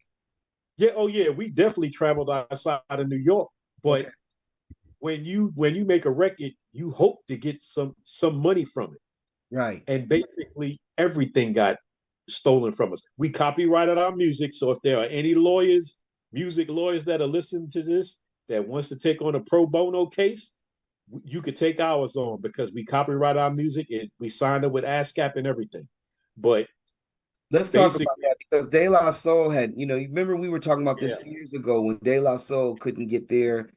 yeah, oh yeah, we definitely traveled outside of New York. Okay. But when you make a record, you hope to get some money from it. Right. And basically everything got stolen from us. We copyrighted our music, so if there are any lawyers, music lawyers that are listening to this that wants to take on a pro bono case, you could take ours on because we copyright our music and we signed it with ASCAP and everything. But Let's talk basically, about that because De La Soul had, you remember we were talking about yeah, this years ago when De La Soul couldn't get their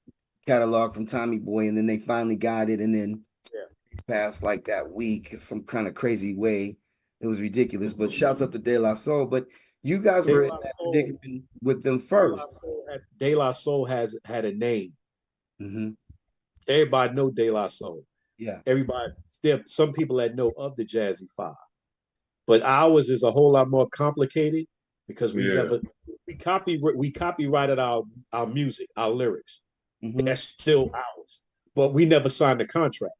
catalog from Tommy Boy, and then they finally got it, and then yeah. passed like that week, some kind of crazy way. It was ridiculous. But shouts up to De La Soul. But you guys De were in La that Soul, predicament with them first. De La Soul has had a name. Hmm. Everybody know De La Soul. Yeah. Everybody, still some people that know of the Jazzy Five. But ours is a whole lot more complicated because Yeah. we copyrighted our music, our lyrics. Hmm. That's still ours. But we never signed a contract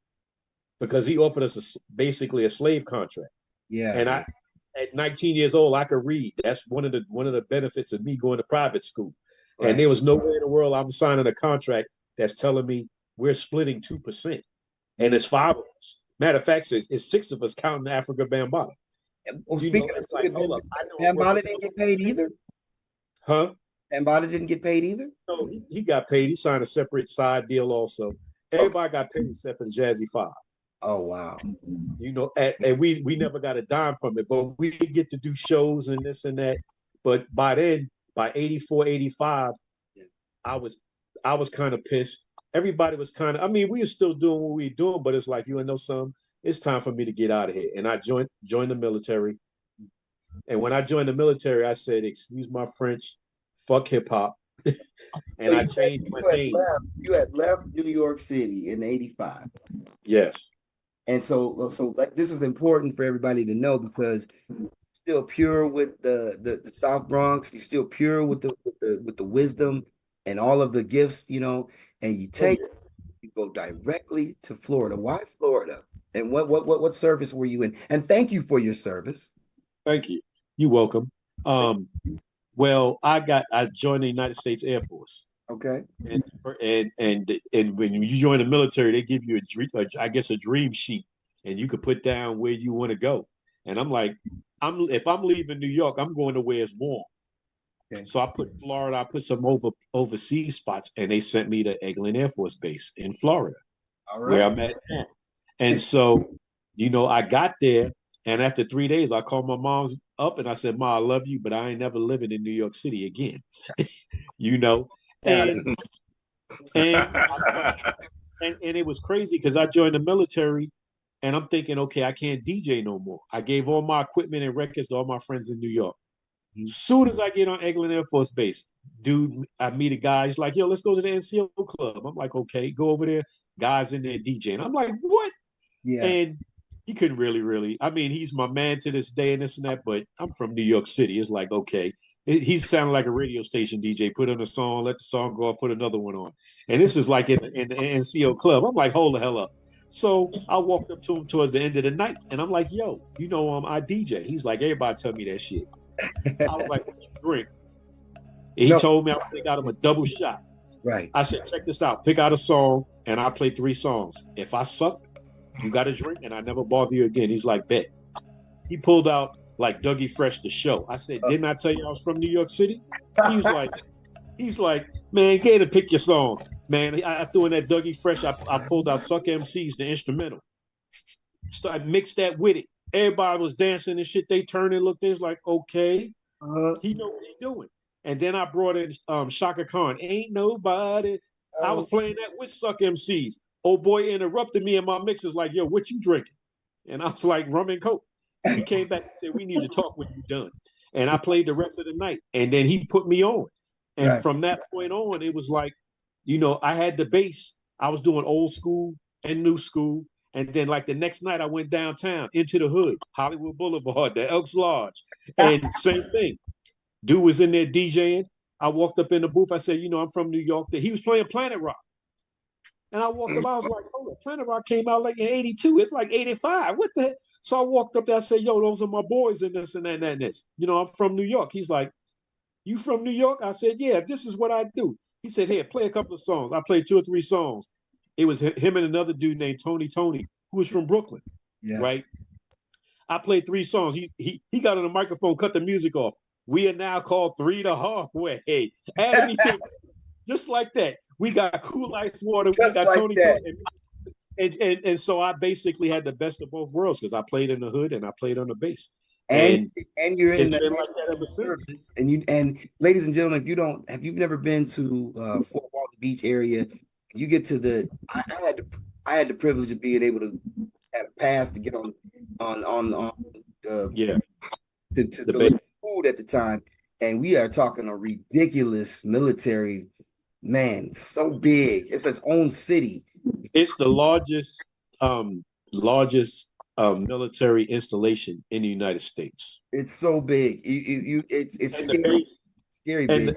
because he offered us basically a slave contract. Yeah. And Yeah. I at 19 years old, I could read. That's one of the benefits of me going to private school. And Right. there was no way in the world I'm signing a contract that's telling me we're splitting 2%. And Mm. it's five of us. Matter of fact, it's six of us counting Africa Bambaataa. Well, You know, speaking of it's like, hold up, I know I'm Bambaataa working didn't for get paid either. huh? Bambaataa didn't get paid either. No, he got paid. He signed a separate side deal also. Okay. Everybody got paid except for the Jazzy Five. Oh wow. You know, and we never got a dime from it, but we get to do shows and this and that. But by then, by 84, 85, Yeah. I was I was kind of pissed. Everybody was kind of, I mean, we were still doing what we were doing, but it's like, you know, it's time for me to get out of here. And I joined the military. And when I joined the military, I said, excuse my French, fuck hip hop. So And I changed my name. you had left New York City in '85. Yes. And so like this is important for everybody to know because still pure with the South Bronx, you're still pure with the wisdom and all of the gifts, and Oh, yeah. you go directly to Florida. Why Florida? And what service were you in? And thank you for your service. Thank you. You're welcome. Um, well, I joined the United States Air Force. Okay. And when you join the military, they give you I guess a dream sheet, and you could put down where you want to go. And I'm like, if I'm leaving New York, I'm going to where it's warm. Okay. So I put Florida, I put some overseas spots, and they sent me to Eglin Air Force Base in Florida, All where right. I'm at now. And so, I got there, and after 3 days, I called my mom's up and I said, "Ma, I love you, but I ain't never living in New York City again." you know, Yeah. and and and it was crazy because I joined the military, and I'm thinking, okay, I can't DJ no more. I gave all my equipment and records to all my friends in New York. Soon as I get on Eglin Air Force Base, dude, I meet a guy. He's like, "Yo, let's go to the NCO club." I'm like, "Okay, go over there." Guys in there DJing. I'm like, "What?" Yeah. And he couldn't really. I mean, he's my man to this day and this and that. But I'm from New York City. It's like, okay, he sounded like a radio station DJ. Put on a song, let the song go off, put another one on. And this is like in the NCO club. I'm like, hold the hell up. So I walked up to him towards the end of the night, and I'm like, "Yo, I DJ." He's like, "Everybody tell me that shit." I was like, "What you drink?" And he No. told me I got him a double shot. Right. I said, "Check this out. Pick out a song, and I play 3 songs. If I suck, you got a drink, and I never bother you again." He's like, "Bet." He pulled out like Dougie Fresh the show. I said, "Didn't I tell you I was from New York City?" He's like, "Man, get to pick your songs." Man, I threw in that Dougie Fresh. I pulled out Suck MCs, the instrumental. So I mixed that with it. Everybody was dancing and shit. They turned and looked. They was like, okay, he know what he's doing. And then I brought in Shaka Khan. Ain't nobody. I was playing that with Suck MCs. Old boy interrupted me in my mixes like, "Yo, what you drinking?" And I was like, "Rum and Coke." He came back and said, "We need to talk when you're done." And I played the rest of the night. And then he put me on. And Right. from that point on, it was like, I had the bass. I was doing old school and new school. And then like the next night I went downtown into the hood, Hollywood Boulevard, the Elks Lodge. And same thing. Dude was in there DJing. I walked up in the booth. I said, I'm from New York. He was playing Planet Rock. And I walked up, I was like, oh, Planet Rock came out like in 82. It's like 85. What the heck? So I walked up there, I said, yo, those are my boys in this and that and this. I'm from New York. He's like, you from New York? I said, yeah, this is what I do. He said, here, play a couple of songs. I played 2 or 3 songs. It was him and another dude named Tony, who was from Brooklyn, right? I played 3 songs. He got on the microphone, cut the music off. We are now called 3 the Hard Way. Just like that. We got Cool Ice Water. Just we got like Tony. And so I basically had the best of both worlds because I played in the hood and I played on the bass. And you're in been the like that ever since. And ladies and gentlemen, if you've never been to Fort Walton Beach area, you get to I had the privilege of being able to have a pass to get on to the food at the time, and we are talking a ridiculous military, man, so big. It's its own city. It's the largest military installation in the United States. It's so big. It's scary. Scary big.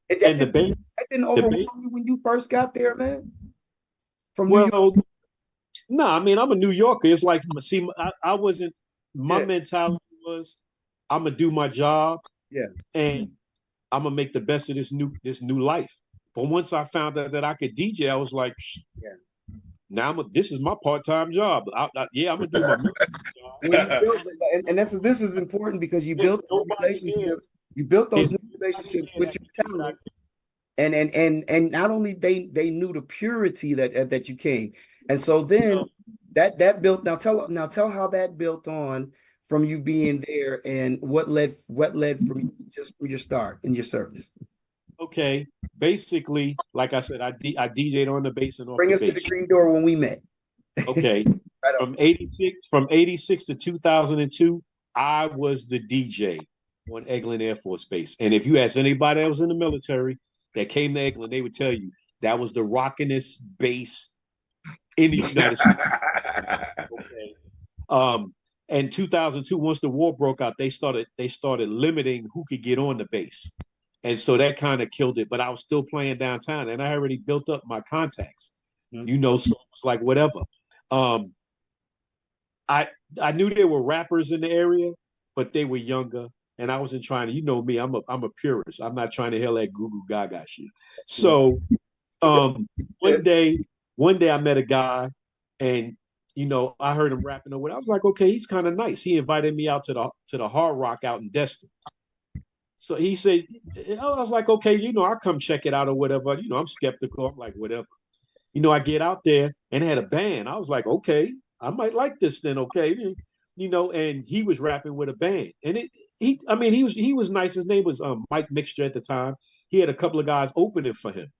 The base. That didn't overwhelm you when you first got there, man. No, I mean, I'm a New Yorker. It's like, see, I wasn't. My mentality was, I'm gonna do my job. Yeah. And I'm gonna make the best of this new life. But once I found out that I could DJ, I was like, now this is my part-time job. I'm gonna do my job. And this is important because you built those relationships. You built those new relationships with your talent. And not only they knew the purity that you came. And so then that built now tell how that built on from you being there and what led from just from your start in your service. Okay, basically, like I said, I DJ'd on the bass and off Bring the us bass. to the green door when we met. Okay, from 86 to 2002, I was the DJ on Eglin Air Force Base. And if you ask anybody that was in the military that came to Eglin, they would tell you that was the rockinest base in the United States. Okay. And 2002, once the war broke out, they started limiting who could get on the base. And so that kind of killed it. But I was still playing downtown and I already built up my contacts. So it was like whatever. I knew there were rappers in the area, but they were younger. And I wasn't trying to, me, I'm a purist. I'm not trying to hear that goo goo gaga shit. So one day I met a guy and I heard him rapping over. I was like, okay, he's kind of nice. He invited me out to the Hard Rock out in Destin. So he said, I was like, okay, I'll come check it out or whatever. I'm skeptical. I'm like, whatever. I get out there and had a band. I was like, okay, I might like this then. Okay. And he was rapping with a band and he was nice. His name was Mike Mixture at the time. He had a couple of guys opening for him.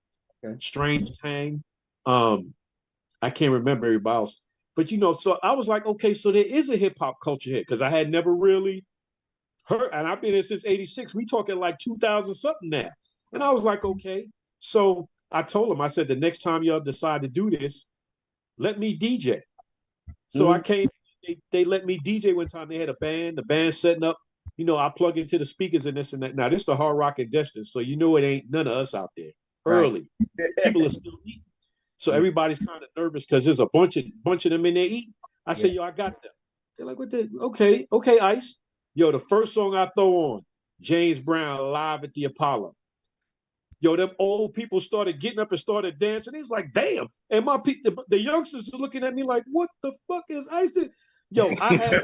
Okay. Strange Tang. I can't remember everybody else, but so I was like, okay, so there is a hip hop culture here because I had never really heard, and I've been here since '86. We talking like 2000 something now, and I was like, okay. So I told him, I said, the next time y'all decide to do this, let me DJ. So I came. They let me DJ one time. They had a band. The band setting up. I plug into the speakers and this and that. Now this is the Hard Rock and Destin, so it ain't none of us out there. Early, people are still eating. So everybody's kind of nervous because there's a bunch of them in there eating. I said, yo, I got them. They're like, what the? Okay, Ice. Yo, the first song I throw on, James Brown, Live at the Apollo. Yo, them old people started getting up and started dancing. He's like, damn. And the youngsters are looking at me like, what the fuck is Ice doing? Yo, I had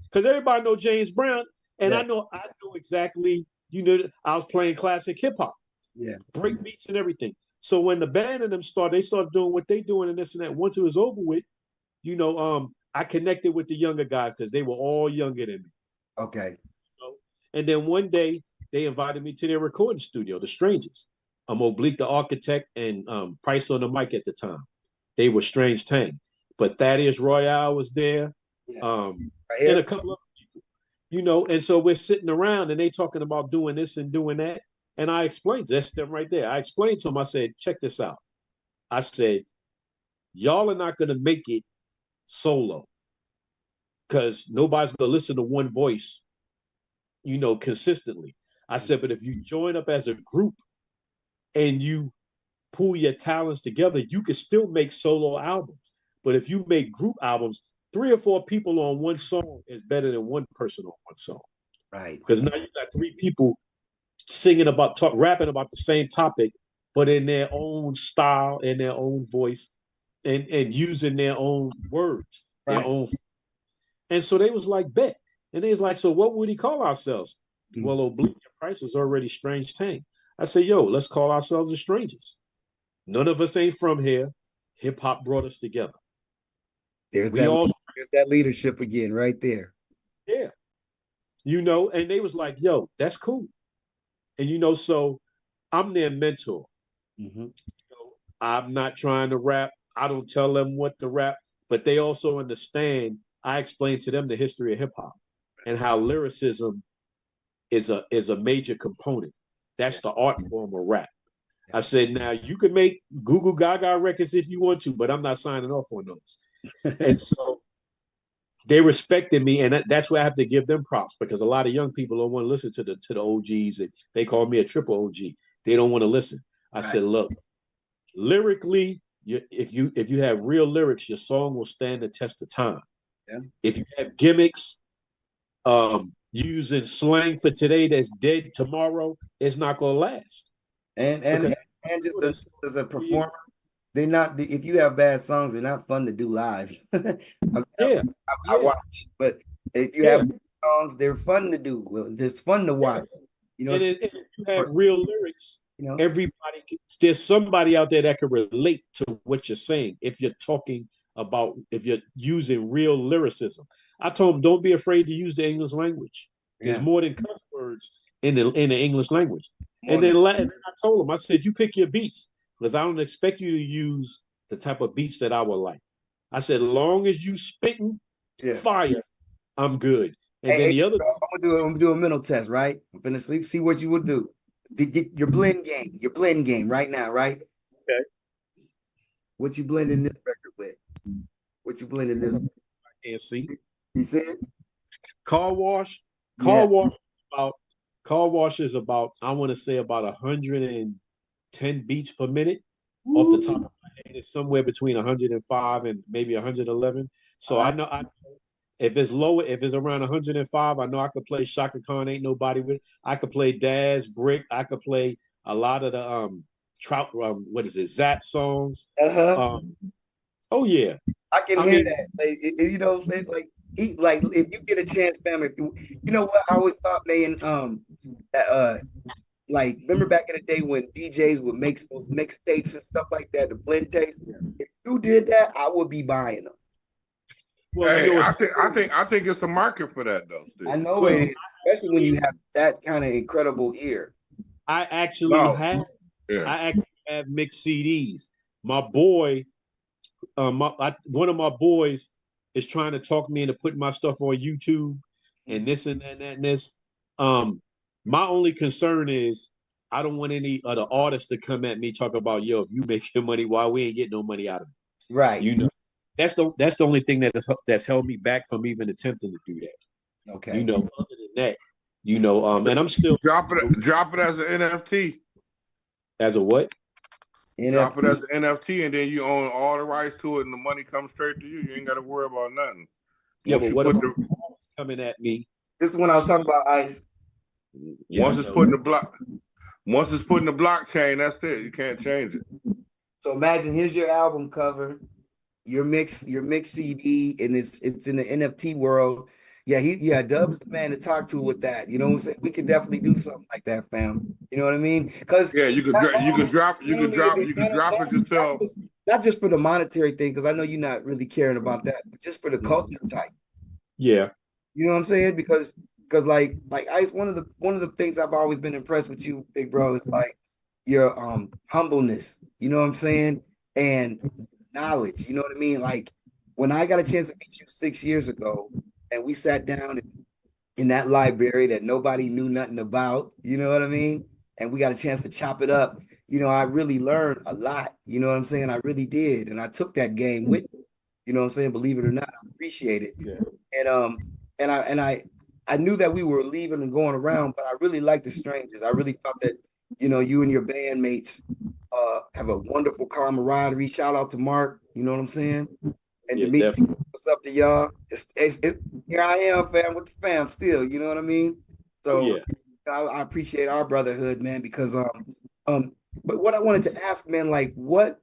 because everybody know James Brown, and I know exactly, I was playing classic hip hop. Yeah. Break beats and everything. So when the band and them started, they started doing what they doing and this and that. Once it was over with, I connected with the younger guys because they were all younger than me. Okay. And then one day they invited me to their recording studio, The Strangers. Oblique the Architect and Price on the mic at the time. They were Strange Tang. But Thaddeus Royale was there. Yeah. And a couple of people, and so we're sitting around and they talking about doing this and doing that. And I explained, that's them right there. I explained to them, I said, check this out. I said, y'all are not gonna make it solo because nobody's gonna listen to one voice, consistently. I said, but if you join up as a group and you pool your talents together, you can still make solo albums. But if you make group albums, 3 or 4 people on one song is better than one person on one song. Right. Because now you got 3 people rapping about the same topic, but in their own style, in their own voice, and using their own words, their Right. own. And so they was like, bet. And they was like, so what would he call ourselves? Mm. Well, Oblique Price was already Strange Tank. I said, yo, let's call ourselves the Strangers. None of us ain't from here. Hip hop brought us together. There's We all, that leadership again, right there. yeah. And they was like, yo, that's cool. And so I'm their mentor. Mm-hmm. I'm not trying to rap. I don't tell them what to rap, but they also understand. I explain to them the history of hip hop and how lyricism is a major component. That's the art form of rap. I said, now you can make Google Gaga records if you want to, but I'm not signing off on those. And so they respected me, and that's where I have to give them props, because a lot of young people don't want to listen to the OGs. And they call me a triple OG. They don't want to listen. I said, look, lyrically, if you have real lyrics, your song will stand the test of time. Yeah. If you have gimmicks, using slang for today that's dead tomorrow, it's not gonna last. And just as a performer, they're not. If you have bad songs, they're not fun to do live. I watch, but if you have songs, they're fun to do. Well, it's fun to watch. And if you have real lyrics, there's somebody out there that can relate to what you're saying. If you're using real lyricism, I told them, don't be afraid to use the English language. There's more than cuss words in the English language. And then I told them, I said, you pick your beats, because I don't expect you to use the type of beats that I would like. I said, as long as you spitting fire, I'm good. And then the other, I'm gonna do a mental test, right? I'm gonna see what you would do. Your blend game right now, right? Okay. What you blending this record with? What you blending this? I can't see. You see it? Car wash is about, I want to say, about 110 beats per minute. Ooh. Off the top of my head. It's somewhere between 105 and maybe 111. So I know if it's lower, if it's around 105, I know I could play Shaka Khan, Ain't Nobody With. I could play Daz, Brick. I could play a lot of the Zap songs. Oh yeah, I can hear that. Like, you know what I'm saying? Like if you get a chance, fam, if you know what I always thought, man, like remember back in the day when DJs would make those mixtapes and stuff like that, the blend tapes. If you did that, I would be buying them. Well, hey, I think it's a market for that though, Steve. I know it is, especially when you have that kind of incredible ear. I actually have mixed CDs. My boy, one of my boys is trying to talk me into putting my stuff on YouTube and this and that and this. My only concern is I don't want any other artists to come at me talk about, yo, if you make your money, why we ain't getting no money out of it. Right. That's the only thing that's held me back from even attempting to do that. Okay. Other than that, and I'm still drop it as an NFT. As a what? Drop it as an NFT, and then you own all the rights to it, and the money comes straight to you. You ain't got to worry about nothing. Yeah, but what about coming at me? This is when I was talking about Ice. Once it's put in the blockchain, that's it. You can't change it. So imagine, here's your album cover, your mix CD, and it's in the NFT world. Yeah, Dub's the man to talk to with that. You know what I'm saying? We could definitely do something like that, fam. You know what I mean? Because you could drop it yourself. Not just for the monetary thing, because I know you're not really caring about that, but just for the culture type. Yeah. You know what I'm saying? Because like Ice, one of the things I've always been impressed with you, big bro, is like your humbleness. You know what I'm saying? And knowledge. You know what I mean? Like when I got a chance to meet you 6 years ago, and we sat down in that library that nobody knew nothing about, you know what I mean? And we got a chance to chop it up. I really learned a lot. You know what I'm saying? I really did. And I took that game with me. You know what I'm saying? Believe it or not, I appreciate it. Yeah. And I knew that we were leaving and going around, but I really liked the strangers. I really thought that, you and your bandmates have a wonderful camaraderie. Shout out to Mark, you know what I'm saying? And Yeah, to me, definitely. what's up to y'all? Here I am, fam, with the fam still, you know what I mean? Oh So yeah. I appreciate our brotherhood, man, because um but what I wanted to ask, man, like what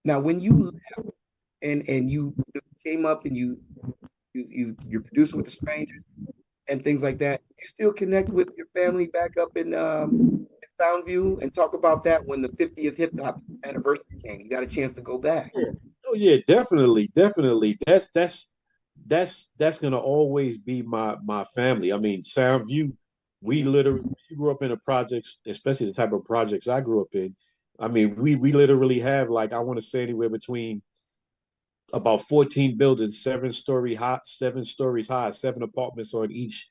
now when you left and you came up and you're producing with the strangers and things like that, you still connect with your family back up in Soundview and talk about that when the 50th hip hop anniversary came. You got a chance to go back. Yeah. Oh yeah, definitely, definitely. That's gonna always be my family. I mean, Soundview, we literally we grew up in the projects, especially the type of projects I grew up in. I mean, we literally have like I want to say anywhere between about 14 buildings, 7 story high, 7 stories high, 7 apartments on each,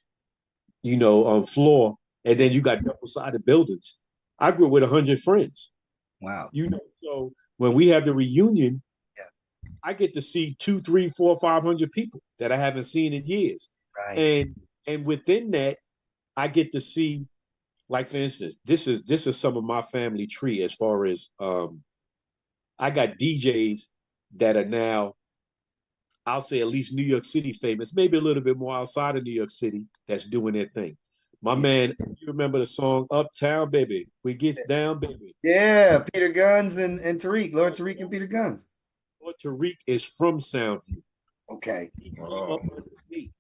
floor, and then you got double-sided buildings. I grew up with 100 friends, Wow. so when we have the reunion, Yeah. I get to see two, three, four, 500 people that I haven't seen in years. Right. And within that, I get to see, like for instance, this is some of my family tree as far as I got DJs that are now, I'll say at least New York City famous, maybe a little bit more outside of New York City that's doing their thing. My Yeah. man, you remember the song Uptown Baby? We gets down, baby. Yeah, Peter Guns and Tariq, Lord Tariq and Peter Guns. Lord Tariq is from Soundview. Okay. He came Oh, up under me.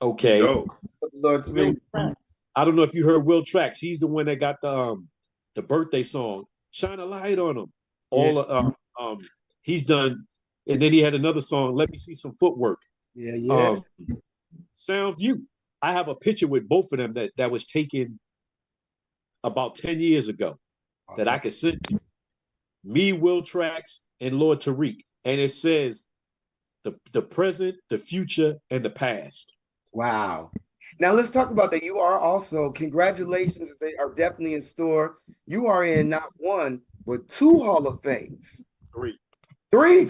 Okay. dope. Lord Will Tariq. Trax. I don't know if you heard Will Trax. He's the one that got the birthday song. Shine a light on him. Yeah, All he's done, and then he had another song. Let me see some footwork. yeah, yeah. Um, Soundview. I have a picture with both of them that was taken about 10 years ago that Okay. I could send to you. Me, Will Trax, and Lord Tariq, and it says the present, the future, and the past. Wow. Now let's talk about that. You are also, congratulations, they are definitely in store. You are in not one, but two Hall of Fames. Three. Three.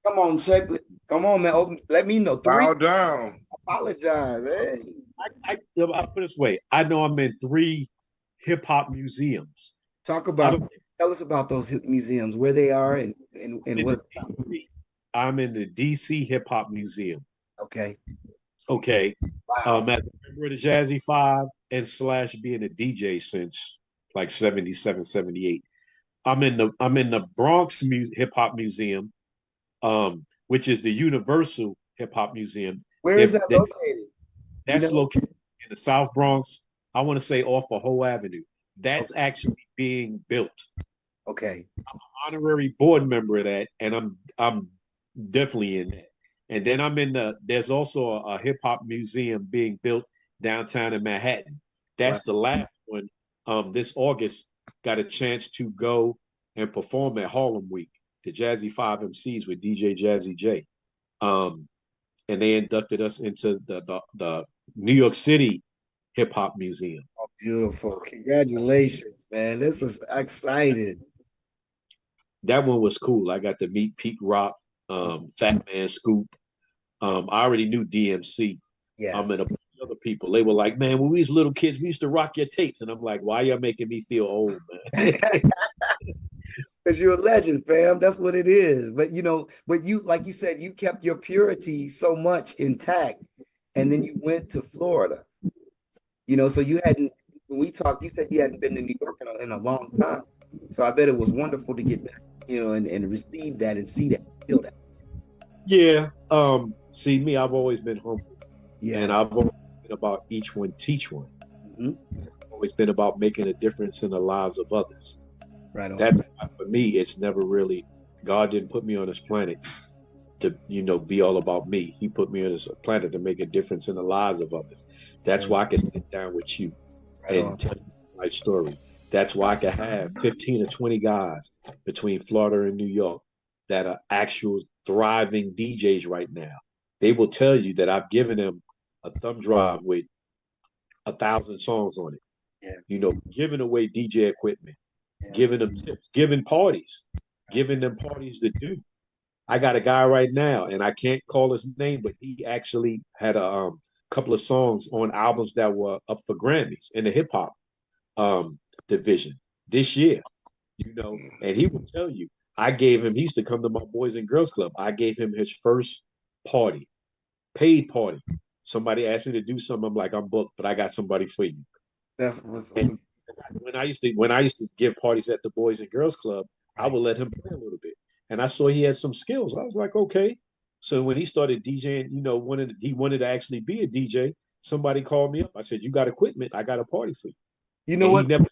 Come on, check. Come on, man. Let me know. Three. Bow down. Apologize. Hey. I put it this way. I know I'm in 3 hip hop museums. Talk I about, don't. tell us about those museums, where they are and In what. the DC, I'm in the DC Hip Hop Museum. Okay. Okay. Wow. As a member of the Jazzy Five and slash being a DJ since like 77, 78. I'm in the Bronx Hip Hop Museum, which is the Universal Hip Hop Museum. Where is that located? You That's know? located in the South Bronx. I want to say off of Hoe Avenue. That's Okay. actually being built. Okay. Honorary board member of that, and I'm definitely in that. And then there's also a hip hop museum being built downtown in Manhattan. Wow. That's the last one. This August got a chance to go and perform at Harlem Week, the Jazzy Five MCs with DJ Jazzy J. Um, and they inducted us into the New York City Hip Hop Museum. Oh, beautiful. Congratulations, man. This is exciting. That one was cool. I got to meet Pete Rock, Fat Man Scoop. I already knew DMC. Yeah. And a bunch of other people. They were like, "Man, when we was little kids, we used to rock your tapes," and I'm like, "Why y'all making me feel old, man?" Because you're a legend, fam. That's what it is. But you, like you said, you kept your purity so much intact. And then you went to Florida. So you hadn't, when we talked, you said you hadn't been to New York in a long time. So I bet it was wonderful to get back, and receive that and see that, feel that. Yeah. See me, I've always been humble, and Yeah. I've always been about each one teach one. Mhm. I've always been about making a difference in the lives of others. Right on. That's why for me, it's never really, God didn't put me on this planet to be all about me. He put me on this planet to make a difference in the lives of others. That's why I can sit down with you Right on. and tell you my story. That's why I can have 15 or 20 guys between Florida and New York that are actual thriving DJs right now. They will tell you that I've given them a thumb drive with 1,000 songs on it. Yeah. Giving away DJ equipment, giving them tips, giving parties, giving them parties to do. I got a guy right now, and I can't call his name, but he actually had a couple of songs on albums that were up for Grammys in the hip hop division this year. And he will tell you, he used to come to my Boys and Girls Club. I gave him his first party, paid party. Somebody asked me to do something. I'm like, I'm booked, but I got somebody for you. That's what's And when I used to give parties at the Boys and Girls Club, I would let him play a little bit. And I saw he had some skills. I was like, okay. So when he started DJing, he wanted to actually be a DJ. Somebody called me up. I said, you got equipment. I got a party for you. You know what? Never,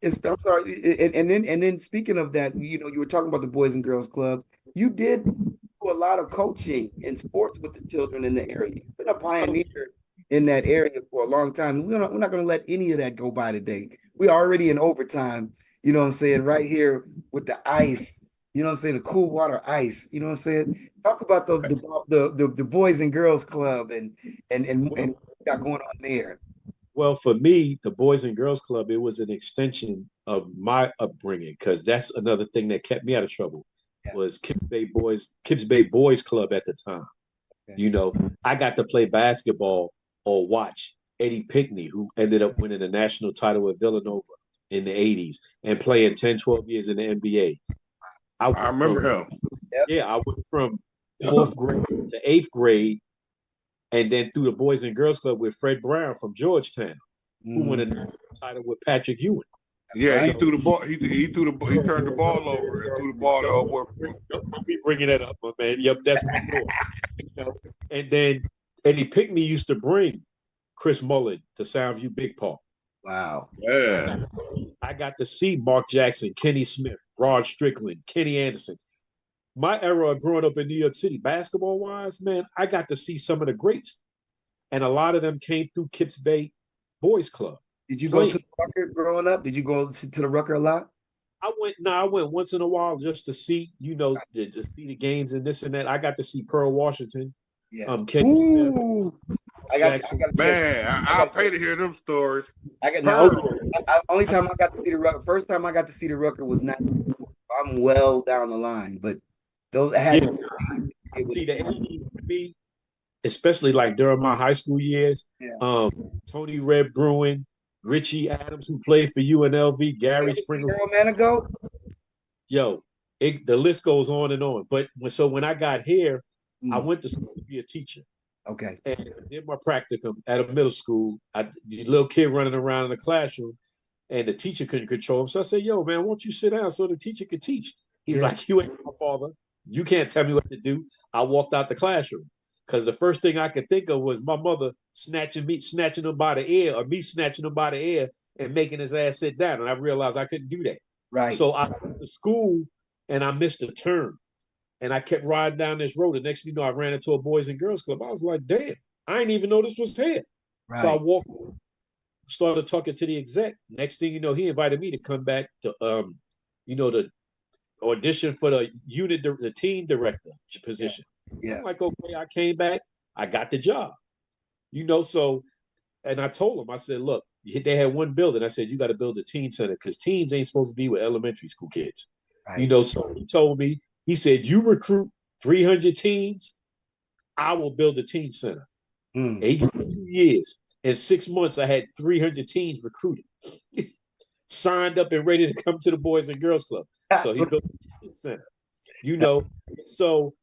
I'm sorry. And then speaking of that, you were talking about the Boys and Girls Club. You did do a lot of coaching in sports with the children in the area. You've been a pioneer in that area for a long time. We're not going to let any of that go by today. We're already in overtime, you know what I'm saying, right here with the ice, you know what I'm saying, the cool water ice, you know what I'm saying? Talk about the Boys and Girls Club and what got going on there. Well, for me, the Boys and Girls Club, it was an extension of my upbringing, because that's another thing that kept me out of trouble. Was Kips Bay Boys Club at the time. Okay. I got to play basketball or watch Eddie Pinckney, who ended up winning the national title with Villanova in the 80s and playing 10, 12 years in the NBA. I remember him. Yeah, I went from 4th grade to 8th grade, and then through the Boys and Girls Club with Fred Brown from Georgetown, who won a national title with Patrick Ewing. Yeah, he threw the ball. He turned the ball over and threw the ball to old boy. Don't be bringing that up, my man. Yep, that's my boy. And then Eddie Pinckney used to bring Chris Mullin to Soundview Big Park. Wow. Yeah. I got to see Mark Jackson, Kenny Smith, Rod Strickland, Kenny Anderson. My era of growing up in New York City, basketball-wise, man, I got to see some of the greats. And a lot of them came through Kips Bay Boys Club. Did you go to the Rucker growing up? Did you go to the Rucker a lot? I went once in a while just to see, to see the games and this and that. I got to see Pearl Washington. Yeah. Kenny Smith, I'll pay to hear them stories. Only time I got to see the Rucker, first time I got to see the Rucker was not. I'm well down the line, but those had see the 80s for me, especially like during my high school years. Yeah. Tony Red Bruin, Richie Adams, who played for UNLV, Gary Springer. Yo, the list goes on and on. But when I got here, I went to school to be a teacher. Okay. And I did my practicum at a middle school. The little kid running around in the classroom, and the teacher couldn't control him. So I said, yo, man, won't you sit down so the teacher could teach? He's like, you ain't my father. You can't tell me what to do. I walked out the classroom because the first thing I could think of was my mother snatching him by the ear, or me snatching him by the ear and making his ass sit down. And I realized I couldn't do that. Right. So I went to school and I missed a turn. And I kept riding down this road. The next thing you know, I ran into a Boys and Girls Club. I was like, damn, I didn't even know this was here. Right. So I walked, started talking to the exec. Next thing you know, he invited me to come back to, to audition for the team director position. Yeah. I'm like, okay, I came back. I got the job. So, and I told him, I said, look, they had one building. I said, you got to build a teen center because teens ain't supposed to be with elementary school kids. Right. So he told me, he said, you recruit 300 teens, I will build a teen center. 2 years. In 6 months, I had 300 teens recruited, signed up and ready to come to the Boys and Girls Club. So he built a teen center. So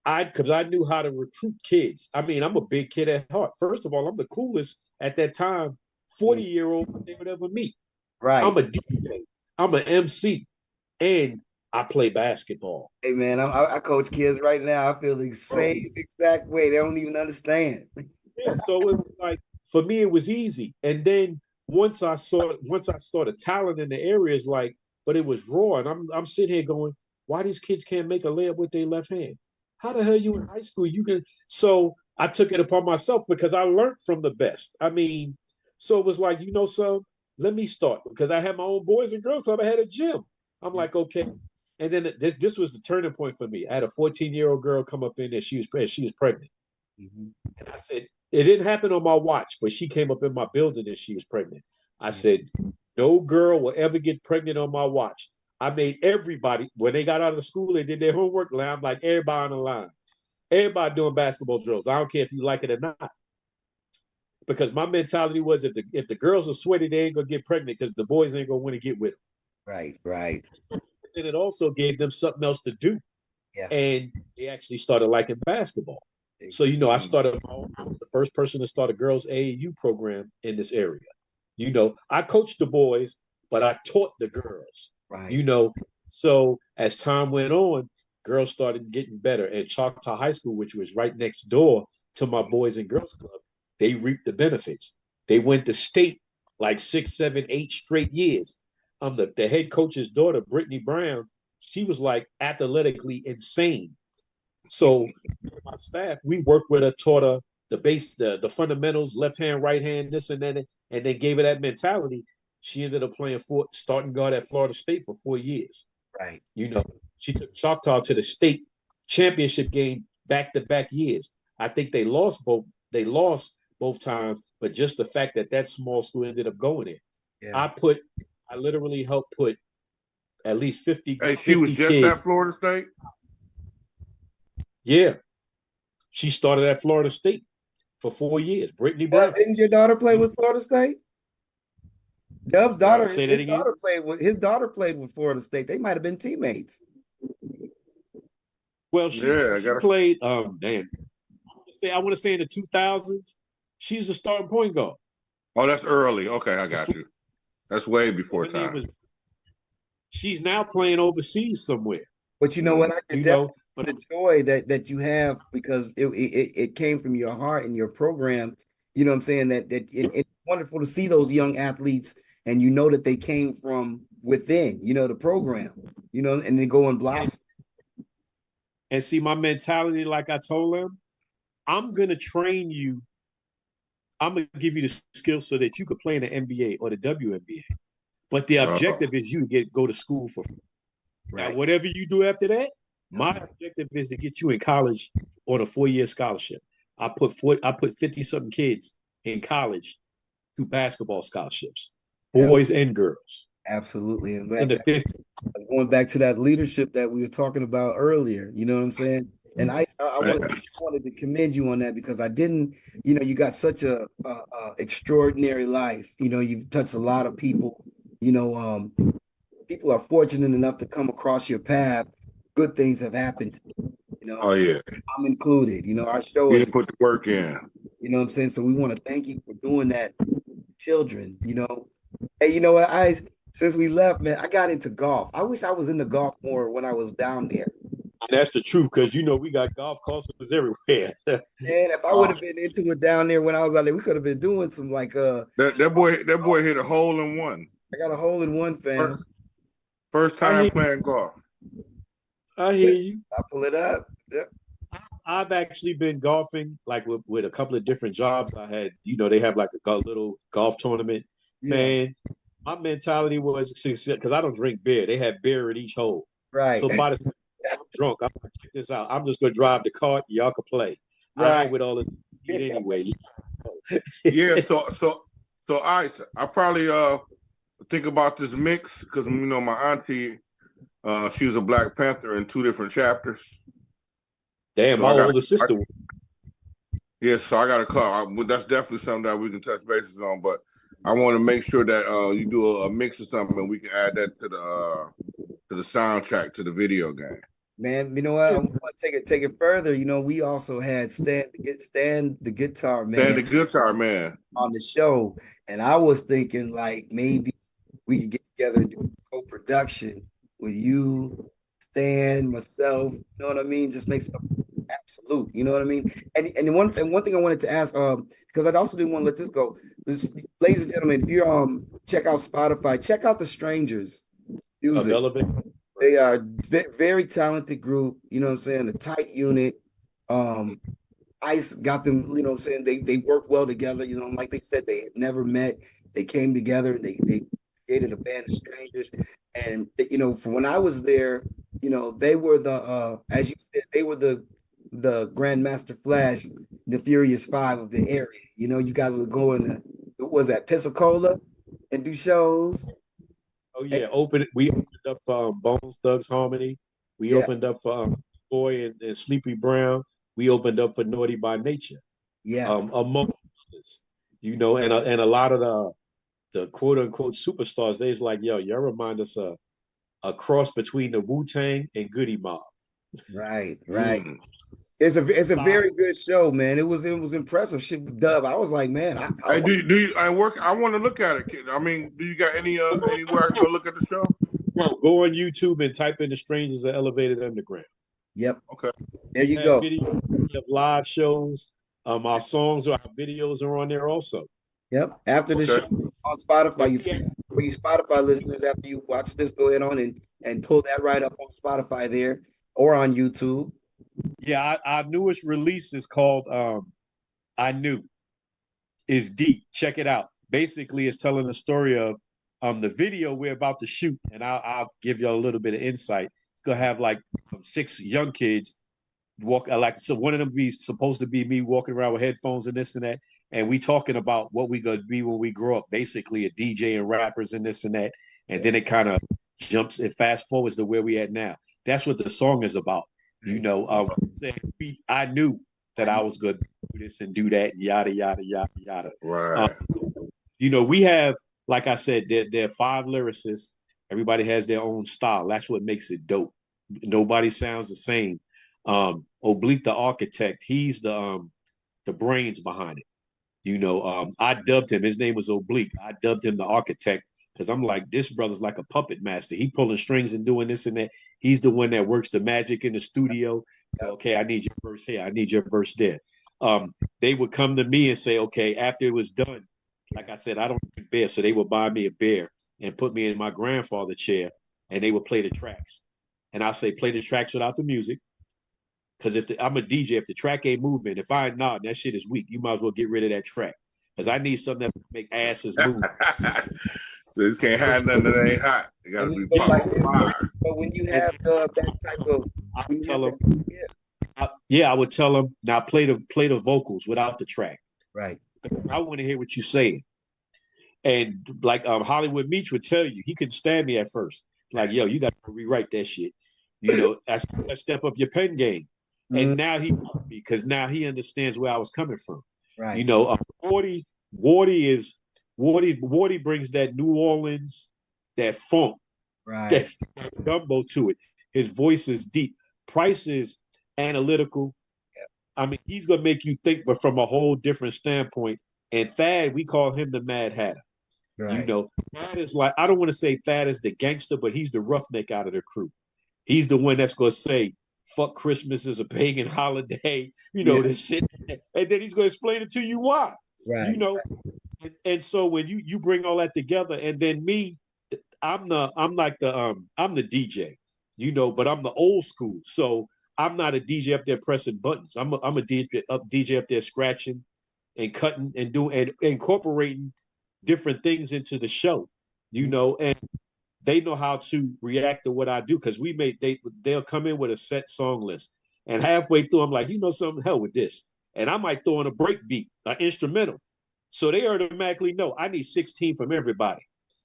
because I knew how to recruit kids. I mean, I'm a big kid at heart. First of all, I'm the coolest at that time 40-year-old they would ever meet. Right. I'm a DJ. I'm an MC. And I play basketball. Hey man, I coach kids right now. I feel the same exact way. They don't even understand. Yeah, so it was like, for me, it was easy. And then once I saw the talent in the areas, but it was raw. And I'm sitting here going, why these kids can't make a layup with their left hand? How the hell you in high school? You can. So I took it upon myself because I learned from the best. I mean, so it was like, so let me start, because I had my own Boys and Girls Club. I had a gym. I'm like, okay. And then this was the turning point for me. I had a 14-year-old girl come up in there. She was pregnant. Mm-hmm. And I said, it didn't happen on my watch, but she came up in my building and she was pregnant. I said, No girl will ever get pregnant on my watch. I made everybody, when they got out of school, they did their homework. I'm like, everybody on the line. Everybody doing basketball drills. I don't care if you like it or not. Because my mentality was if the girls are sweaty, they ain't gonna get pregnant because the boys ain't gonna want to get with them. Right, right. And it also gave them something else to do. Yeah. And they actually started liking basketball. So, I started the first person to start a girls AAU program in this area. I coached the boys, but I taught the girls. Right. So as time went on, girls started getting better. And Choctaw High School, which was right next door to my Boys and Girls Club, they reaped the benefits. They went to state like 6, 7, 8 straight years. The head coach's daughter, Brittany Brown, she was like athletically insane. So my staff, we worked with her, taught her the base, the fundamentals, left hand, right hand, this and that, and they gave her that mentality. She ended up playing starting guard at Florida State for 4 years. Right. She took Choctaw to the state championship game back-to-back years. I think they lost both. They lost both times, but just the fact that small school ended up going in. Yeah. I literally helped put at least 50. Hey, she was just kids. at Florida State? Yeah. She started at Florida State for 4 years. Brittany Brown. Didn't your daughter play with Florida State? Dove's daughter, Say that again? His daughter played with Florida State. They might have been teammates. Well, she played. Damn. I want to say in the 2000s, she's a starting point guard. Oh, that's early. Okay, I got you. That's way before time. She's now playing overseas somewhere. But you know what? I can definitely the joy that you have because it came from your heart and your program. You know what I'm saying? It's wonderful to see those young athletes and that they came from within, the program, and they go and blossom. And see, my mentality, like I told them, I'm going to train you. I'm going to give you the skills so that you could play in the NBA or the WNBA. But the objective is you to go to school for free. Right. Now, whatever you do after that, my objective is to get you in college on a 4-year scholarship. I put 50-something kids in college through basketball scholarships, boys and girls. Absolutely. And in the 50s. Going back to that leadership that we were talking about earlier, you know what I'm saying? And I wanted to commend you on that because I didn't, you got such a extraordinary life. You've touched a lot of people. People are fortunate enough to come across your path. Good things have happened. Oh yeah, I'm included. Our show is put the work in. You know what I'm saying? So we want to thank you for doing that, children. Hey, you know what? Since we left, man, I got into golf. I wish I was into golf more when I was down there. That's the truth, because we got golf courses everywhere. Man, if I would have been into it down there when I was out there, we could have been doing some like that boy hit a hole in one. I got a hole in one, fam. First time playing golf. I hear you. I pull it up. Yep. I've actually been golfing like with a couple of different jobs. I had, they have like a little golf tournament. Yeah. Man, my mentality was because I don't drink beer. They have beer at each hole. Right. So by the time I'm drunk, I'm like, check this out. I'm just gonna drive the cart. Y'all can play. Right. With all the anyway. Yeah. So I probably think about this mix because my auntie, she was a Black Panther in 2 different chapters. Damn, my older sister. Yes, so I got a call. That's definitely something that we can touch bases on, but I want to make sure that you do a mix or something, and we can add that to the soundtrack to the video game. Man, you know what? I want to take it further. We also had Stan the guitar man. Stan the guitar man on the show, and I was thinking like maybe we could get together and do co-production with you, Stan, myself. You know what I mean? Just make something absolute. You know what I mean? And one thing I wanted to ask, because I also didn't want to let this go. Ladies and gentlemen, if you check out Spotify, check out The Strangers music. They are very talented group. You know what I'm saying? A tight unit. Ice got them. You know what I'm saying? They work well together. Like they said, they had never met. They came together and they created a band of strangers. And from when I was there, they were the as you said, they were the Grandmaster Flash, the Furious Five of the area. You guys would go in what was that, Pensacola and do shows. Oh And, yeah, we opened up for Bones Thugs Harmony. We yeah, opened up for Boy and Sleepy Brown. We opened up for Naughty by Nature. yeah, Among others, and a lot of the quote unquote superstars. They's like, yo, y'all remind us a cross between the Wu Tang and Goody Mob. right, right. Mm. It's a very good show, man. It was impressive shit with Dub. I was like, man, I Hey, want. do you I work? I want to look at it. I mean, do you got anywhere I can go look at the show? Well, go on YouTube and type in "The Strangers of Elevated Underground." Yep, Okay. there you We have go. video of live shows. Our songs or our videos are on there also. Yep. After the Okay. show on Spotify, Yeah, for you Spotify listeners, after you watch this, go ahead on and pull that right up on Spotify there or on YouTube. yeah. Our newest release is called "I Knew." Is deep. Check it out. Basically, it's telling the story of the video we're about to shoot, and I'll give you a little bit of insight. It's gonna have like 6 young kids walk like so. One of them be supposed to be me walking around with headphones and this and that, and we talking about what we gonna be when we grow up. Basically, a DJ and rappers and this and that, and then it kind of jumps. It fast forwards to where we at now. That's what the song is about. I knew that I was going to do this and do that, yada yada yada yada. Right. We have, like I said, there are 5 lyricists. Everybody has their own style. That's what makes it dope. Nobody sounds the same. Oblique, the architect, he's the brains behind it. I dubbed him. His name was Oblique. I dubbed him the architect because I'm like, this brother's like a puppet master. He pulling strings and doing this and that. He's the one that works the magic in the studio. Okay, I need your verse here. I need your verse there. They would come to me and say, okay, after it was done, like I said, I don't drink beer, so they would buy me a beer and put me in my grandfather chair, and they would play the tracks. And I say, play the tracks without the music. Because I'm a DJ, if the track ain't moving, if I ain't nodding, that shit is weak. You might as well get rid of that track. Because I need something that make asses move. So this can't have nothing that ain't hot. It gotta And be you like, popping fire. but when you have that type of, I when would you tell have them, yeah, I would tell them, now play the vocals without the track. right, I want to hear what you're saying. And like Hollywood Meach would tell you, he couldn't stand me at first. Like, yo, you got to rewrite that shit. I step up your pen game. And now because now he understands where I was coming from. right, Wardy brings that New Orleans, that funk, right, that gumbo to it. His voice is deep. Price is analytical. I mean, he's gonna make you think, but from a whole different standpoint. And Thad, we call him the Mad Hatter. right. Thad is like, I don't want to say Thad is the gangster, but he's the roughneck out of the crew. He's the one that's gonna say, fuck Christmas is a pagan holiday, this shit. And then he's gonna explain it to you why. Right. And so when you bring all that together, and then me, I'm the DJ, but I'm the old school. So I'm not a DJ up there pressing buttons. I'm a DJ up there scratching and cutting and doing and incorporating different things into the show, and they know how to react to what I do because they'll come in with a set song list, and halfway through I'm like, something, hell with this, and I might throw in a break beat, an instrumental, so they automatically know I need 16 from everybody.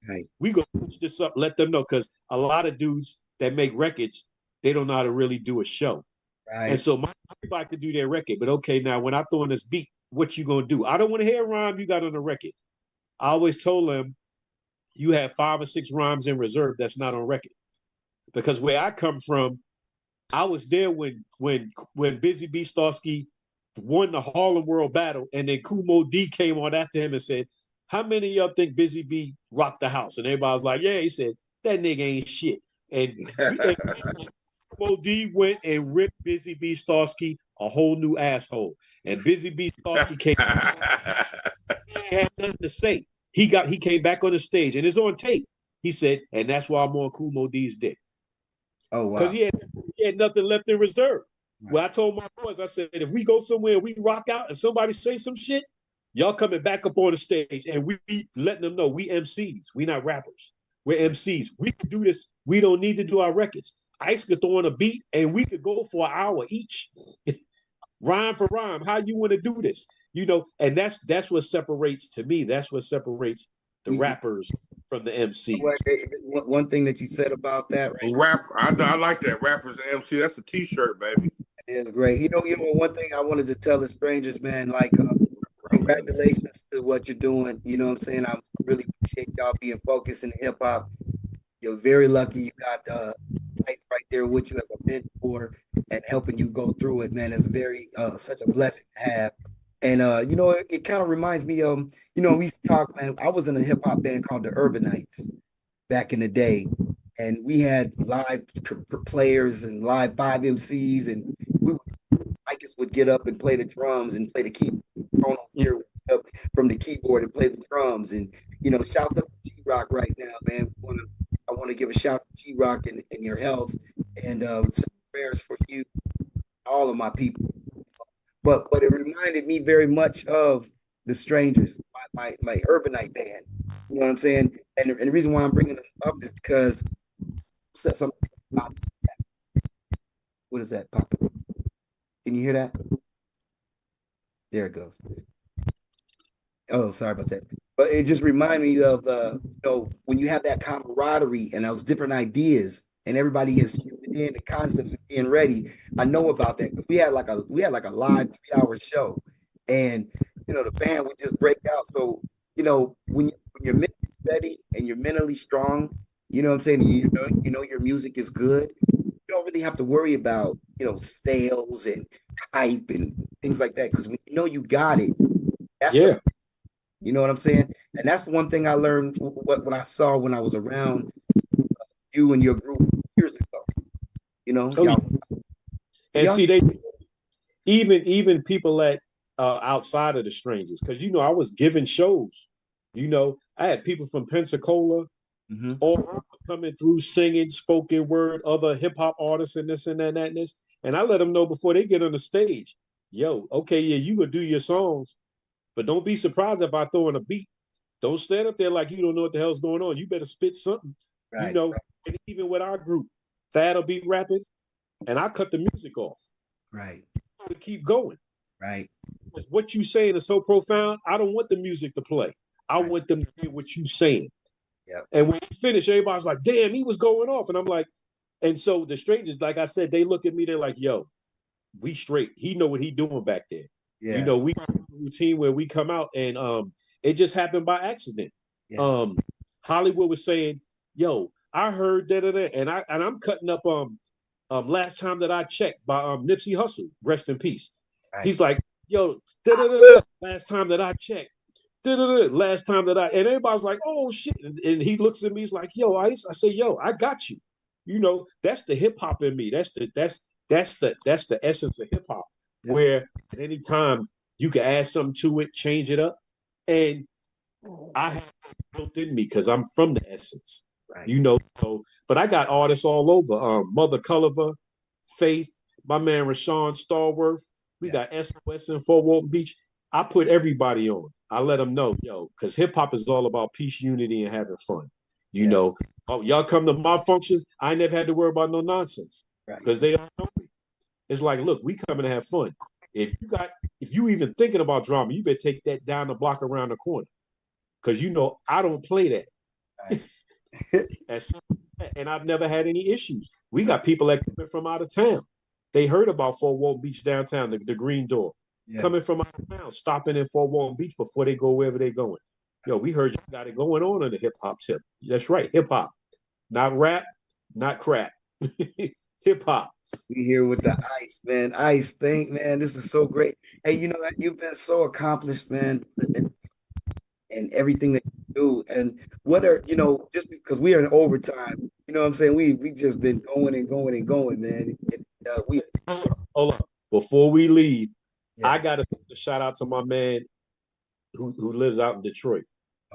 Right. We go push this up, let them know, because a lot of dudes that make records, they don't know how to really do a show. Right. And so everybody can do their record, but okay, now when I throw in this beat, what you gonna do? I don't want to hear a rhyme you got on the record. I always told them, you have 5 or 6 rhymes in reserve that's not on record. Because where I come from, I was there when Busy B. Starsky won the Harlem World Battle, and then Kumo D came on after him and said, how many of y'all think Busy B rocked the house? And everybody was like, yeah. He said, that nigga ain't shit. And Kumo D went and ripped Busy B. Starsky a whole new asshole. And Busy B. Starsky came he had nothing to say. He came back on the stage, and it's on tape. He said, and that's why I'm on Kumo D's dick. Oh, wow. Because he had nothing left in reserve. Right. Well, I told my boys, I said, if we go somewhere and we rock out and somebody say some shit, y'all coming back up on the stage, and we letting them know we MCs. We not rappers. We're MCs. We can do this. We don't need to do our records. Ice could throw in a beat, and we could go for an hour each. Rhyme for rhyme. How you want to do this? And that's what separates, to me, that's what separates the rappers from the MCs. One thing that you said about that, right? I like that. Rappers and MC. That's a T-shirt, baby. Is great. One thing I wanted to tell the strangers, man, like, congratulations to what you're doing. You know what I'm saying? I really appreciate y'all being focused in hip hop. You're very lucky you got Mike right there with you as a mentor and helping you go through it, man. It's very such a blessing to have. And it kind of reminds me of, we used to talk, man. I was in a hip hop band called the Urbanites back in the day, and we had live players and live 5 MCs, and Micus would get up and play the drums and play the keyboard. Here up from the keyboard and play the drums, and shouts up to T-Rock right now, man. I want to give a shout to T-Rock and your health, and some prayers for you, all of my people. But it reminded me very much of the Strangers, my Urbanite band. You know what I'm saying? And the reason why I'm bringing them up is because something about what is that, Papa? Can you hear that? There it goes. Oh, sorry about that. But it just reminded me of when you have that camaraderie and those different ideas, and everybody is in the concepts and being ready. I know about that because we had like a live 3-hour show, and the band would just break out. So when you're mentally ready and you're mentally strong, you know what I'm saying. Your music is good. You don't really have to worry about sales and hype and things like that, because when you got it, that's you know what I'm saying? And that's the one thing I learned what I saw when I was around you and your group years ago. And see, they even people at outside of the Strangers, because I was giving shows. I had people from Pensacola all coming through singing spoken word, other hip hop artists and this and that and this. And I let them know before they get on the stage, okay, yeah, you gonna do your songs, but don't be surprised if I throw in a beat. Don't stand up there like you don't know what the hell's going on. You better spit something. Right. And even with our group, Thad will be rapping, and I cut the music off. Right. To keep going. Right. Because what you saying is so profound. I don't want the music to play. I want them to hear what you saying. Yep. And when you finish, everybody's like, damn, he was going off. And I'm like, and so the Strangers, like I said, they look at me, they're like, yo, we straight. He know what he doing back there. Yeah. We got a routine where we come out, and it just happened by accident. Yeah. Hollywood was saying, yo, I heard da da da, and I'm cutting up last time that I checked by Nipsey Hussle, rest in peace. Right. He's like, yo, da da da, last time that I checked, da da da, last time that and everybody's like, oh shit, and he looks at me, he's like, yo, I say, yo, I got you. That's the hip hop in me. That's the essence of hip hop. Yes. Where at any time you can add something to it, change it up, and I have it built in me because I'm from the essence. Right. But I got artists all over. Mother Culliver, Faith, my man Rashawn Starworth. We got SOS in Fort Walton Beach. I put everybody on. I let them know, because hip hop is all about peace, unity, and having fun. Oh, y'all come to my functions. I never had to worry about no nonsense because they all know me. It's like, look, we coming to have fun. If you even thinking about drama, you better take that down the block around the corner, because I don't play that. Right. And I've never had any issues. We got people that come from out of town. They heard about Fort Walton Beach downtown, the Green Door, coming from out of town, stopping in Fort Walton Beach before they go wherever they're going. We heard you got it going on the hip hop tip. That's right, hip hop, not rap, not crap. Hip hop. We here with the Ice, man. Ice, man, this is so great. Hey, you've been so accomplished, man, and everything that you do. And what are, just because we are in overtime, you know what I'm saying? We just been going and going and going, man. Hold on. Before we leave, I got to shout out to my man who lives out in Detroit.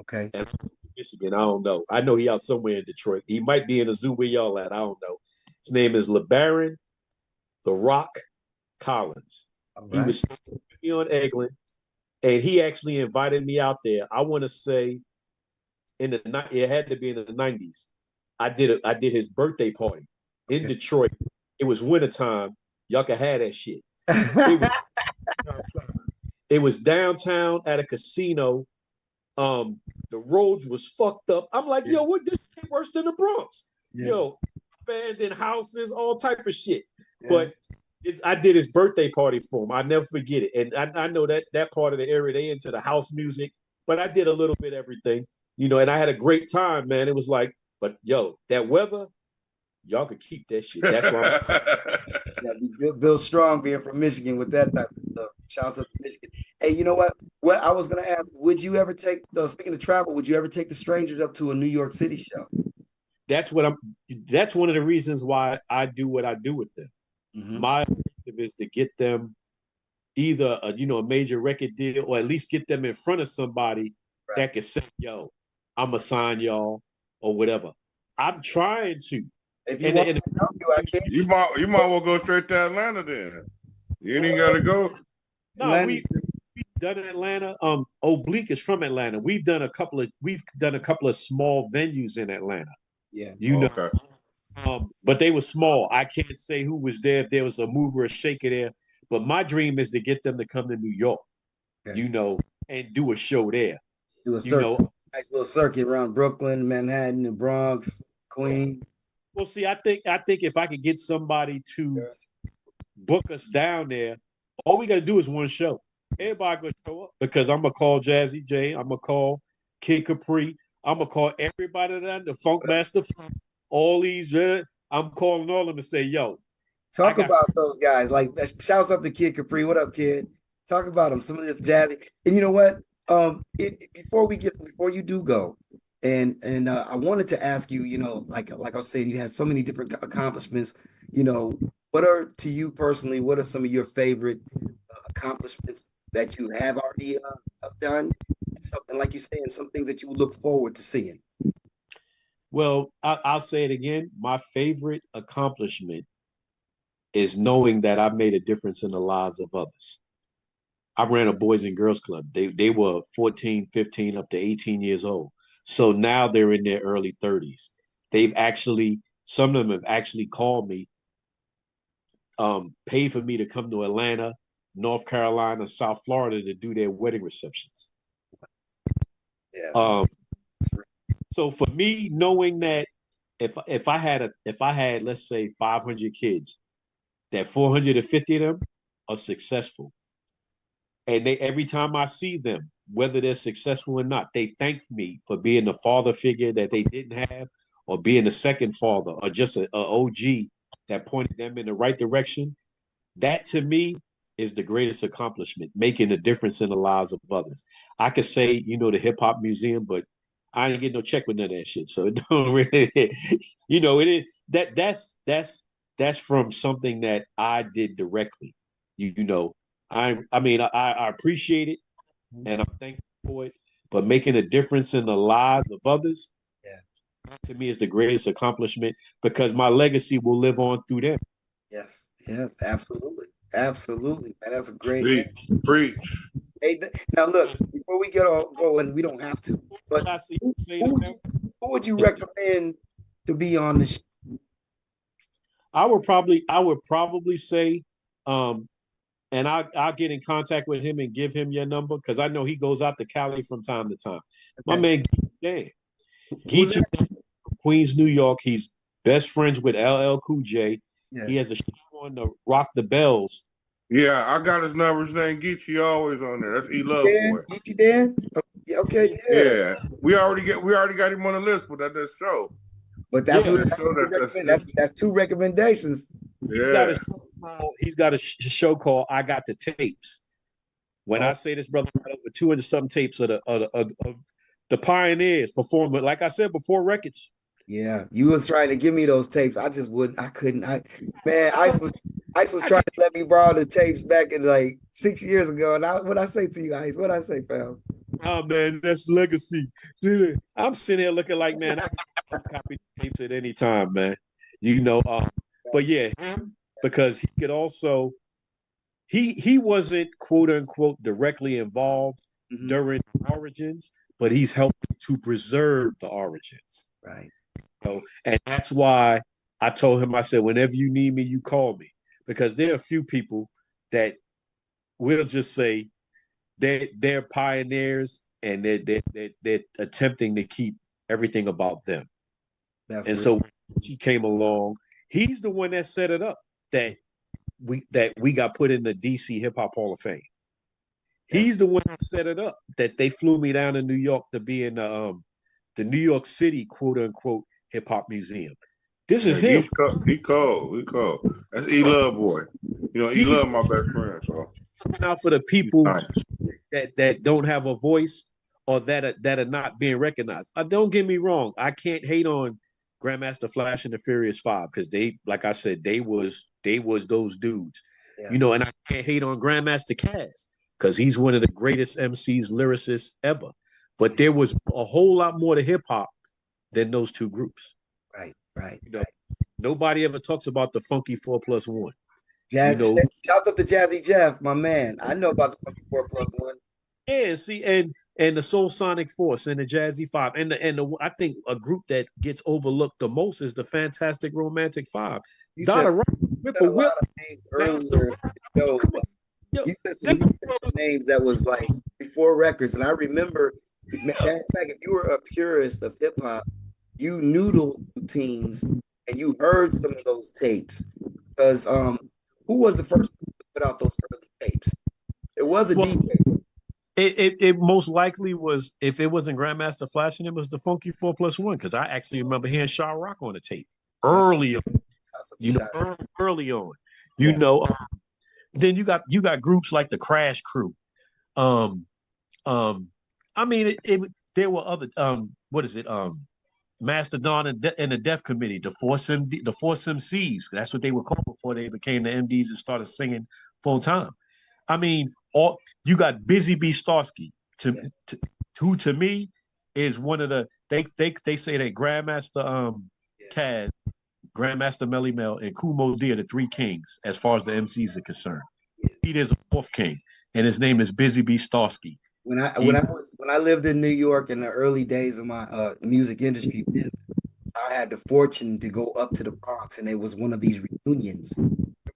Okay. And Michigan, I don't know. I know he out somewhere in Detroit. He might be in a zoo where y'all at. I don't know. His name is LeBaron The Rock Collins. Right. He was with me on Eglin, and he actually invited me out there. I want to say it had to be in the 90s. I did his birthday party in Detroit. It was wintertime. Y'all can have that shit. It was downtown at a casino. The roads was fucked up. I'm like, yo, what this shit worse than the Bronx? Yeah. Yo, abandoned houses, all type of shit. Yeah. But I did his birthday party for him. I never forget it. And I know that part of the area, they into the house music, but I did a little bit of everything, and I had a great time, man. It was like, but yo, that weather, y'all could keep that shit. That's why Yeah, Bill Strong being from Michigan with that type of stuff. Shouts out to Michigan. Hey, you know what? What I was gonna ask, would you ever take speaking of travel, would you ever take the strangers up to a New York City show? that's one of the reasons why I do what I do with them. Mhm. My objective is to get them either a major record deal, or at least get them in front of somebody Right. that can say, yo, I'm gonna sign y'all or whatever. I'm trying to. If you And, want and me to help you, I can. You might well go straight to Atlanta then. You ain't even gotta go. no, Atlanta- we've done Atlanta. Oblique is from Atlanta. We've done a couple of small venues in Atlanta. Yeah. Okay. But they were small. I can't say who was there, if there was a mover or shaker there. But my dream is to get them to come to New York, Okay. and do a show there. Do a circuit, nice little circuit around Brooklyn, Manhattan, the Bronx, Queens. Well, see, I think if I could get somebody to book us down there, all we got to do is one show. Everybody gonna show up, because I'm gonna call Jazzy J, I'm gonna call Kid Capri, I'm gonna call everybody down, the Funk Master, all these. I'm calling all of them and say, yo, Talk about those guys. Like, shouts up to Kid Capri. What up, kid? Talk about them. Some of the jazzy. And you know what? Before you do go, and I wanted to ask you. Like I was saying, you had so many different accomplishments. What are, to you personally, what are some of your favorite accomplishments that you have already done? And something like you saying, some things that you look forward to seeing. Well, I'll say it again. My favorite accomplishment is knowing that I made a difference in the lives of others. I ran a Boys and Girls Club. They were 14, 15, up to 18 years old. So now they're in their early 30s. Some of them have actually called me, paid for me to come to Atlanta, North Carolina, South Florida to do their wedding receptions. Yeah. So for me, knowing that if I had, let's say, 500 kids, that 450 of them are successful. And every time I see them, whether they're successful or not, they thank me for being the father figure that they didn't have, or being a second father, or just a OG that pointed them in the right direction. That, to me, is the greatest accomplishment, making a difference in the lives of others. I could say, the Hip Hop Museum, but I ain't getting no check with none of that shit. So it don't really, it is that's from something that I did directly. I appreciate it, and I'm thankful for it. But making a difference in the lives of others, to me, is the greatest accomplishment, because my legacy will live on through them. Yes, absolutely. Absolutely. Man, that's a great. Preach. Hey, now look, before we get all going, we don't have to, but who would you recommend to be on the show? I would probably say, and I'll get in contact with him and give him your number, because I know he goes out to Cali from time to time. My man, Dan. Geechee Dan from Queens, New York. He's best friends with LL Cool J. Yeah. He has a show on the Rock the Bells. Yeah, I got his number. His name Geechee, always on there. That's E-Love Boy. Geechee Dan? Okay, yeah. We already got him on the list for that show. But that's that's two recommendations. Yeah. He's got a show called I Got the Tapes. When I say this, brother, got over 200-something tapes of the pioneers performing, like I said, before records. Yeah, you was trying to give me those tapes. I just wouldn't. I couldn't. Ice was trying to let me borrow the tapes back in like 6 years ago. And what I say to you, Ice? What I say, fam? Oh man, that's legacy. I'm sitting here looking like, man, I can copy tapes at any time, man. But yeah, him, because he could also, he wasn't quote unquote directly involved during origins, but he's helping to preserve the origins. Right. And that's why I told him, I said, whenever you need me, you call me. Because there are a few people that will just say they're pioneers and they're attempting to keep everything about them. That's And real. so he came along. He's the one that set it up that we got put in the DC Hip Hop Hall of Fame. He's the one that set it up that they flew me down to New York to be in the New York City quote unquote hip hop museum. This is him. He cold. That's E Love boy. You know, E Love my best friend. So now for the people nice. that don't have a voice or that are not being recognized. Don't get me wrong. I can't hate on Grandmaster Flash and the Furious Five because they, like I said, they was those dudes. Yeah. You know, and I can't hate on Grandmaster Caz because he's one of the greatest MCs, lyricists ever. But there was a whole lot more to hip hop than those two groups. Right. You know, nobody ever talks about the Funky 4+1. Jazz, you know, shouts up to Jazzy Jeff, my man. I know about the Funky 4+1. Yeah, see, and the Soul Sonic Force and the Jazzy Five, and the I think a group that gets overlooked the most is the Fantastic Romantic Five. You Donna said, Rock, said a lot of names earlier. Yo, you said some names that was like before records, and I remember. Matter of fact, if you were a purist of hip hop, you knew those routines and you heard some of those tapes. Because who was the first to put out those early tapes? It was a DJ. It most likely was, if it wasn't Grandmaster Flash and it was the Funky 4+1, because I actually remember hearing Sha Rock on the tape early on. Early on. You know, then you got groups like the Crash Crew. I mean, there were other what is it? Mastodon and the Def Committee, the Force MCs. That's what they were called before they became the MDs and started singing full time. I mean, you got Busy Bee Starsky, who to me is one of the they say that Grandmaster Caz, Grandmaster Melly Mel, and Kumo D are the three kings as far as the MCs are concerned. There's a fourth king, and his name is Busy Bee Starsky. When I lived in New York in the early days of my music industry business, I had the fortune to go up to the Bronx, and it was one of these reunions.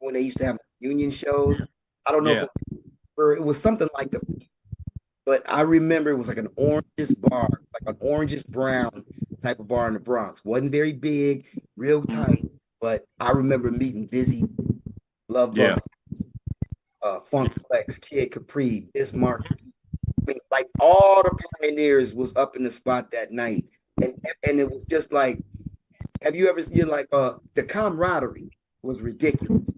When they used to have reunion shows, I don't know if it was something like but I remember it was like an oranges bar, like an oranges brown type of bar in the Bronx. Wasn't very big, real tight, but I remember meeting Busy, Love Bugs, Funk Flex, Kid Capri, Bismarck. I mean, like all the pioneers was up in the spot that night, and it was just like, have you ever seen like the camaraderie was ridiculous,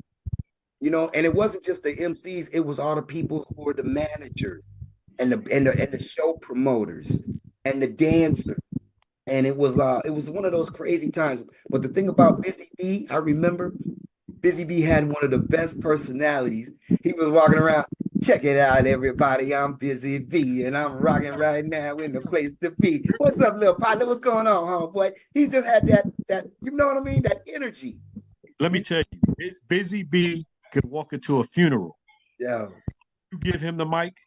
you know? And it wasn't just the MCs; it was all the people who were the managers and the show promoters and the dancer, and it was one of those crazy times. But the thing about Busy Bee, I remember Busy Bee had one of the best personalities. He was walking around. Check it out, everybody. I'm Busy Bee, and I'm rocking right now in the place to be. What's up, little partner? What's going on, homeboy? He just had that, you know what I mean? That energy. Let me tell you, Busy Bee could walk into a funeral. Yeah. You give him the mic,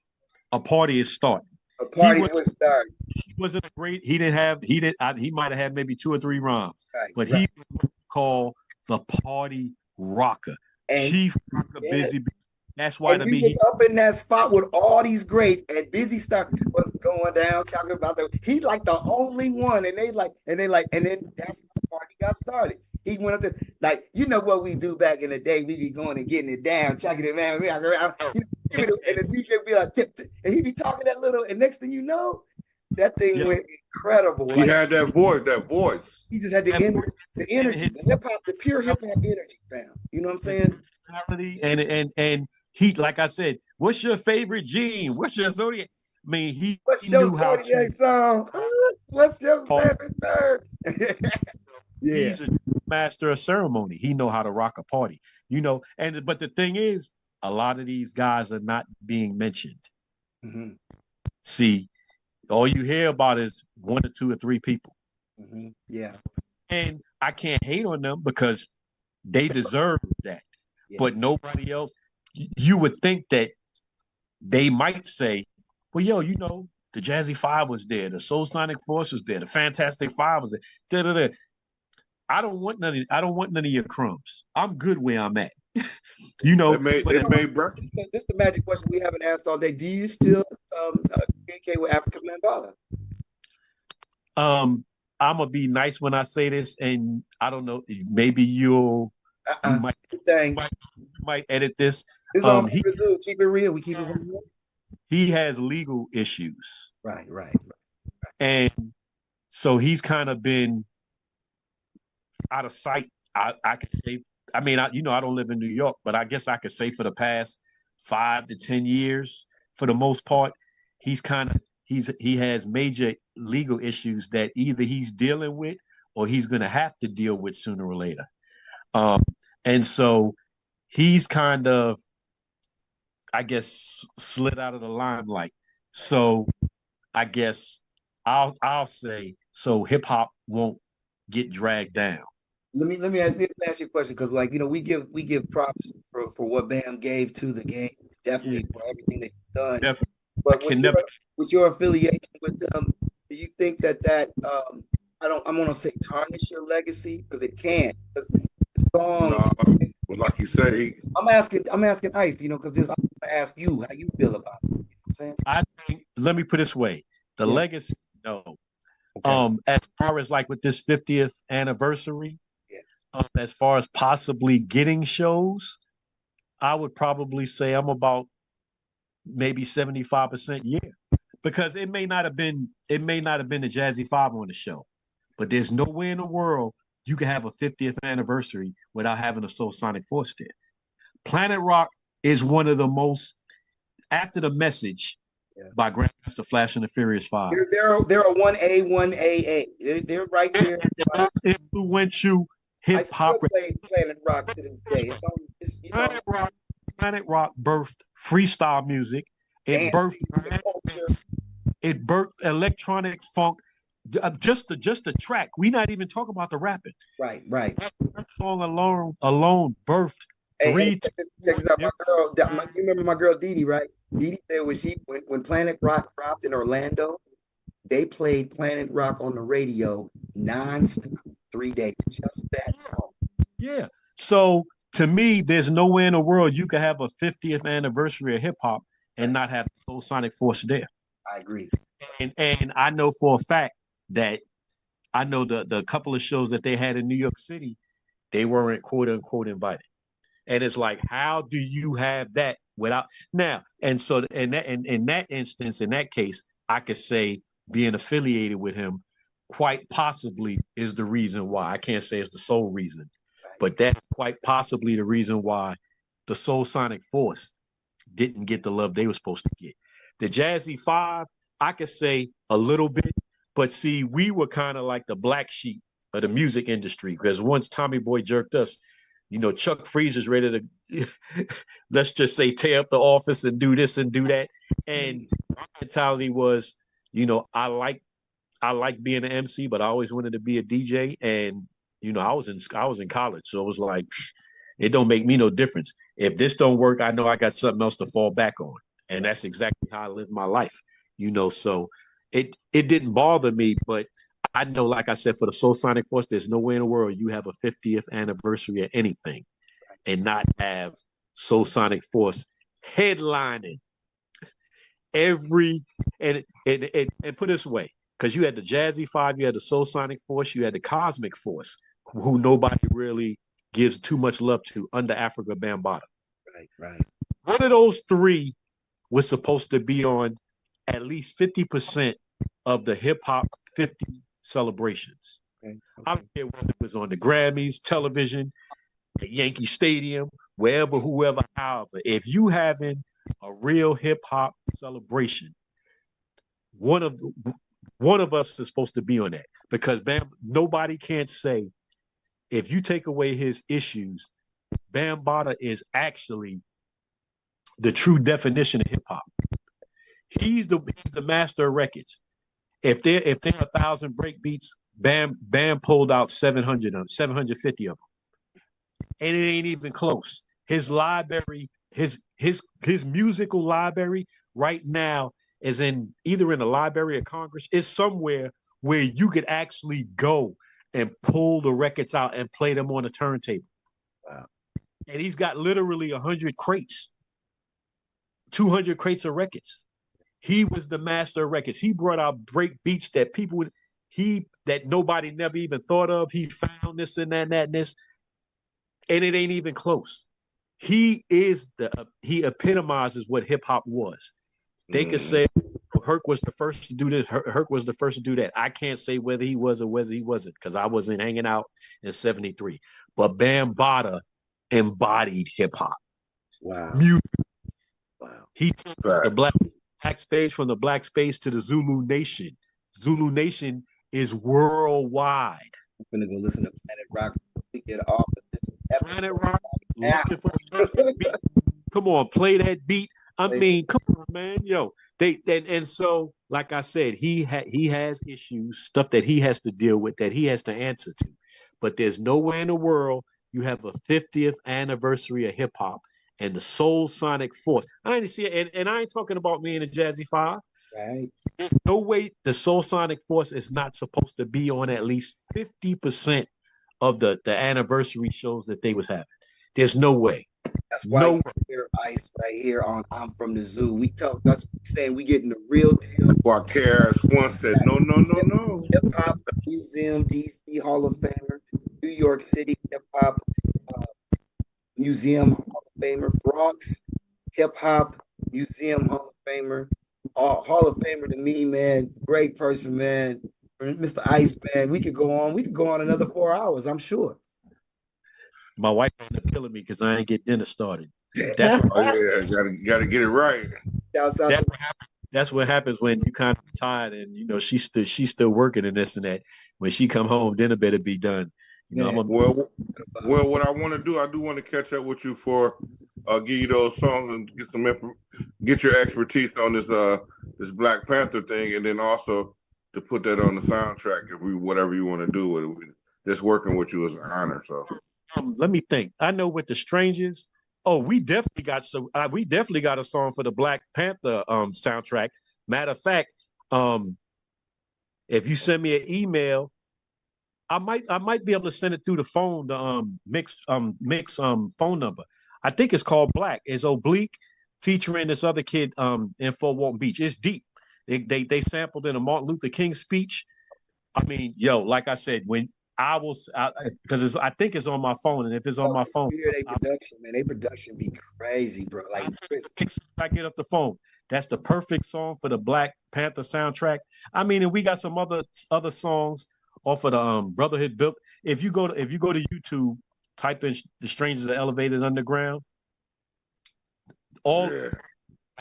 a party is starting. A party would start. He wasn't great. He might have had maybe 2 or 3 rhymes, but he was called the party rocker. And Chief Rocker Busy Bee. That's why he was up in that spot with all these greats, and Busy was going down talking about he like the only one, and then that's how the party got started. He went up to, like, you know what we do back in the day, we be going and getting it down, chucking it down, and the DJ would be like tip, and he'd be talking that little, and next thing you know, that thing went incredible. He had that voice. He just had the energy, the hip hop, the pure hip hop energy, fam. You know what I'm saying? And he, like I said, what's your favorite gene? What's your zodiac? I mean, what's your zodiac song? What's your favorite bird? Yeah. He's a master of ceremony. He know how to rock a party, you know. But the thing is, a lot of these guys are not being mentioned. Mm-hmm. See, all you hear about is 1 or 2 or 3 people. Mm-hmm. Yeah. And I can't hate on them because they deserve that. Yeah. But nobody else. You would think that they might say, well, yo, you know, the Jazzy Five was there, the Soul Sonic Force was there, the Fantastic Five was there. Da-da-da. I don't want none of your crumbs. I'm good where I'm at. You know, this is the magic question we haven't asked all day. Do you still communicate with Africa Bambaataa? I'm gonna be nice when I say this, and I don't know, maybe you might Thing. might edit this. This is on purpose. Keep it real. We keep it real. He has legal issues. Right. And so he's kind of been out of sight. I could say, I mean, I don't live in New York, but I guess I could say for the past 5 to 10 years, for the most part, he has major legal issues that either he's dealing with or he's going to have to deal with sooner or later. And so he's kind of, I guess, slid out of the limelight. So I guess I'll say so hip hop won't get dragged down. Let me ask you a question, because we give props for what Bam gave to the game, definitely for everything that he's done. Definitely. But with your affiliation with them, do you think that I'm gonna say tarnish your legacy? Because it can't. Because the song, like you say, I'm asking Ice, because I'm gonna ask you how you feel about it. You know what I'm saying? I think, let me put it this way, the legacy, no. Okay. As far as like with this 50th anniversary, as far as possibly getting shows, I would probably say I'm about maybe 75% yeah. Because it may not have been the Jazzy 5 on the show, but there's no way in the world you can have a 50th anniversary without having a Soul Sonic Force there. Planet Rock is one of the most, after The Message by Grandmaster Flash and the Furious 5. They're a 1A, 1AA. They're right there. Influential hip hop. Planet Rock to this day. Planet Rock birthed freestyle music. It birthed electronic funk. Just the track. We not even talk about the rapping. Right. That song alone birthed three. Check this out, my girl. You remember my girl Dee Dee, right? Dee Dee said when Planet Rock dropped in Orlando, they played Planet Rock on the radio non-stop 3 days. Just that song. Yeah. So to me, there's nowhere in the world you could have a 50th anniversary of hip hop and not have Soul Sonic Force there. I agree. And I know for a fact that I know the couple of shows that they had in New York City, they weren't quote unquote invited. And it's like, how do you have that without now? And so in that instance, in that case, I could say being affiliated with him quite possibly is the reason why. I can't say it's the sole reason, but that's quite possibly the reason why the Soul Sonic Force didn't get the love they were supposed to get. The Jazzy 5, I could say a little bit, but see, we were kind of like the black sheep of the music industry, because once Tommy Boy jerked us, Chuck Freezer's ready to, let's just say, tear up the office and do this and do that. And my mentality was, I like being an MC, but I always wanted to be a DJ. And, I was in college. So it was like, it don't make me no difference. If this don't work, I know I got something else to fall back on. And that's exactly how I live my life, so it didn't bother me, but I know, like I said, for the Soul Sonic Force, there's no way in the world you have a 50th anniversary of anything and not have Soul Sonic Force headlining every, and put it this way, because you had the Jazzy 5, you had the Soul Sonic Force, you had the Cosmic Force, who nobody really gives too much love to under Africa Bambaataa. Right. One of those three was supposed to be on at least 50% of the hip hop 50 celebrations. Okay. I don't care whether it was on the Grammys, television, at Yankee Stadium, wherever, whoever, however. If you having a real hip hop celebration, one of us is supposed to be on that, because nobody can't say, if you take away his issues, Bambaataa is actually the true definition of hip hop. He's the master of records. If there are 1,000 break beats, Bam pulled out 750 of them, and it ain't even close. His library, his musical library right now is either in the Library of Congress, is somewhere where you could actually go and pull the records out and play them on a turntable. Wow. And he's got literally 100 crates, 200 crates of records. He was the master of records. He brought out break beats that people would that nobody never even thought of. He found this and that and that and this, and it ain't even close. He epitomizes what hip hop was. They could say Herc was the first to do this. Herc was the first to do that. I can't say whether he was or whether he wasn't because I wasn't hanging out in '73. But Bambaataa embodied hip hop. Wow. Music. Wow. He took the black space from the black space to the Zulu Nation. Zulu Nation is worldwide. I'm gonna go listen to Planet Rock. We get off of this episode. Planet Rock. Come on, play that beat. I mean, come on, man. Yo, and so, like I said, he has issues, stuff that he has to deal with, that he has to answer to. But there's nowhere in the world you have a 50th anniversary of hip hop and the Soul Sonic Force. I ain't see it, and I ain't talking about me and the Jazzy Five. Right. There's no way the Soul Sonic Force is not supposed to be on at least 50% of the anniversary shows that they was having. There's no way. That's why you hear Ice right here on I'm From the Zoo. That's saying we getting the real deal. Why KRS-One said no. Hip Hop Museum, DC Hall of Famer, New York City Hip Hop Museum Hall of Famer, Bronx Hip Hop Museum Hall of Famer, Hall of Famer to me, man. Great person, man. Mr. Ice, man. We could go on another 4 hours, I'm sure. My wife ended up killing me because I ain't get dinner started. That's gotta get it right. That's what happens when you kind of tired and you know she's still working and this and that. When she come home, dinner better be done. You know, well, what I want to do, I do want to catch up with you for give you those songs and get your expertise on this Black Panther thing, and then also to put that on the soundtrack whatever you want to do with it. Just working with you is an honor. So. Let me think. I know with the Strangers. Oh, we definitely got a song for the Black Panther soundtrack. Matter of fact, if you send me an email, I might be able to send it through the phone. The mix phone number. I think it's called Black. It's Oblique featuring this other kid in Fort Walton Beach. It's deep. They sampled in a Martin Luther King speech. I mean, yo, like I said, when because I think it's on my phone, and if it's on my phone, their production be crazy, bro. Like I get up the phone. That's the perfect song for the Black Panther soundtrack. I mean, and we got some other songs off of the Brotherhood Built. If you go to YouTube, type in "The Strangers Are Elevated Underground." The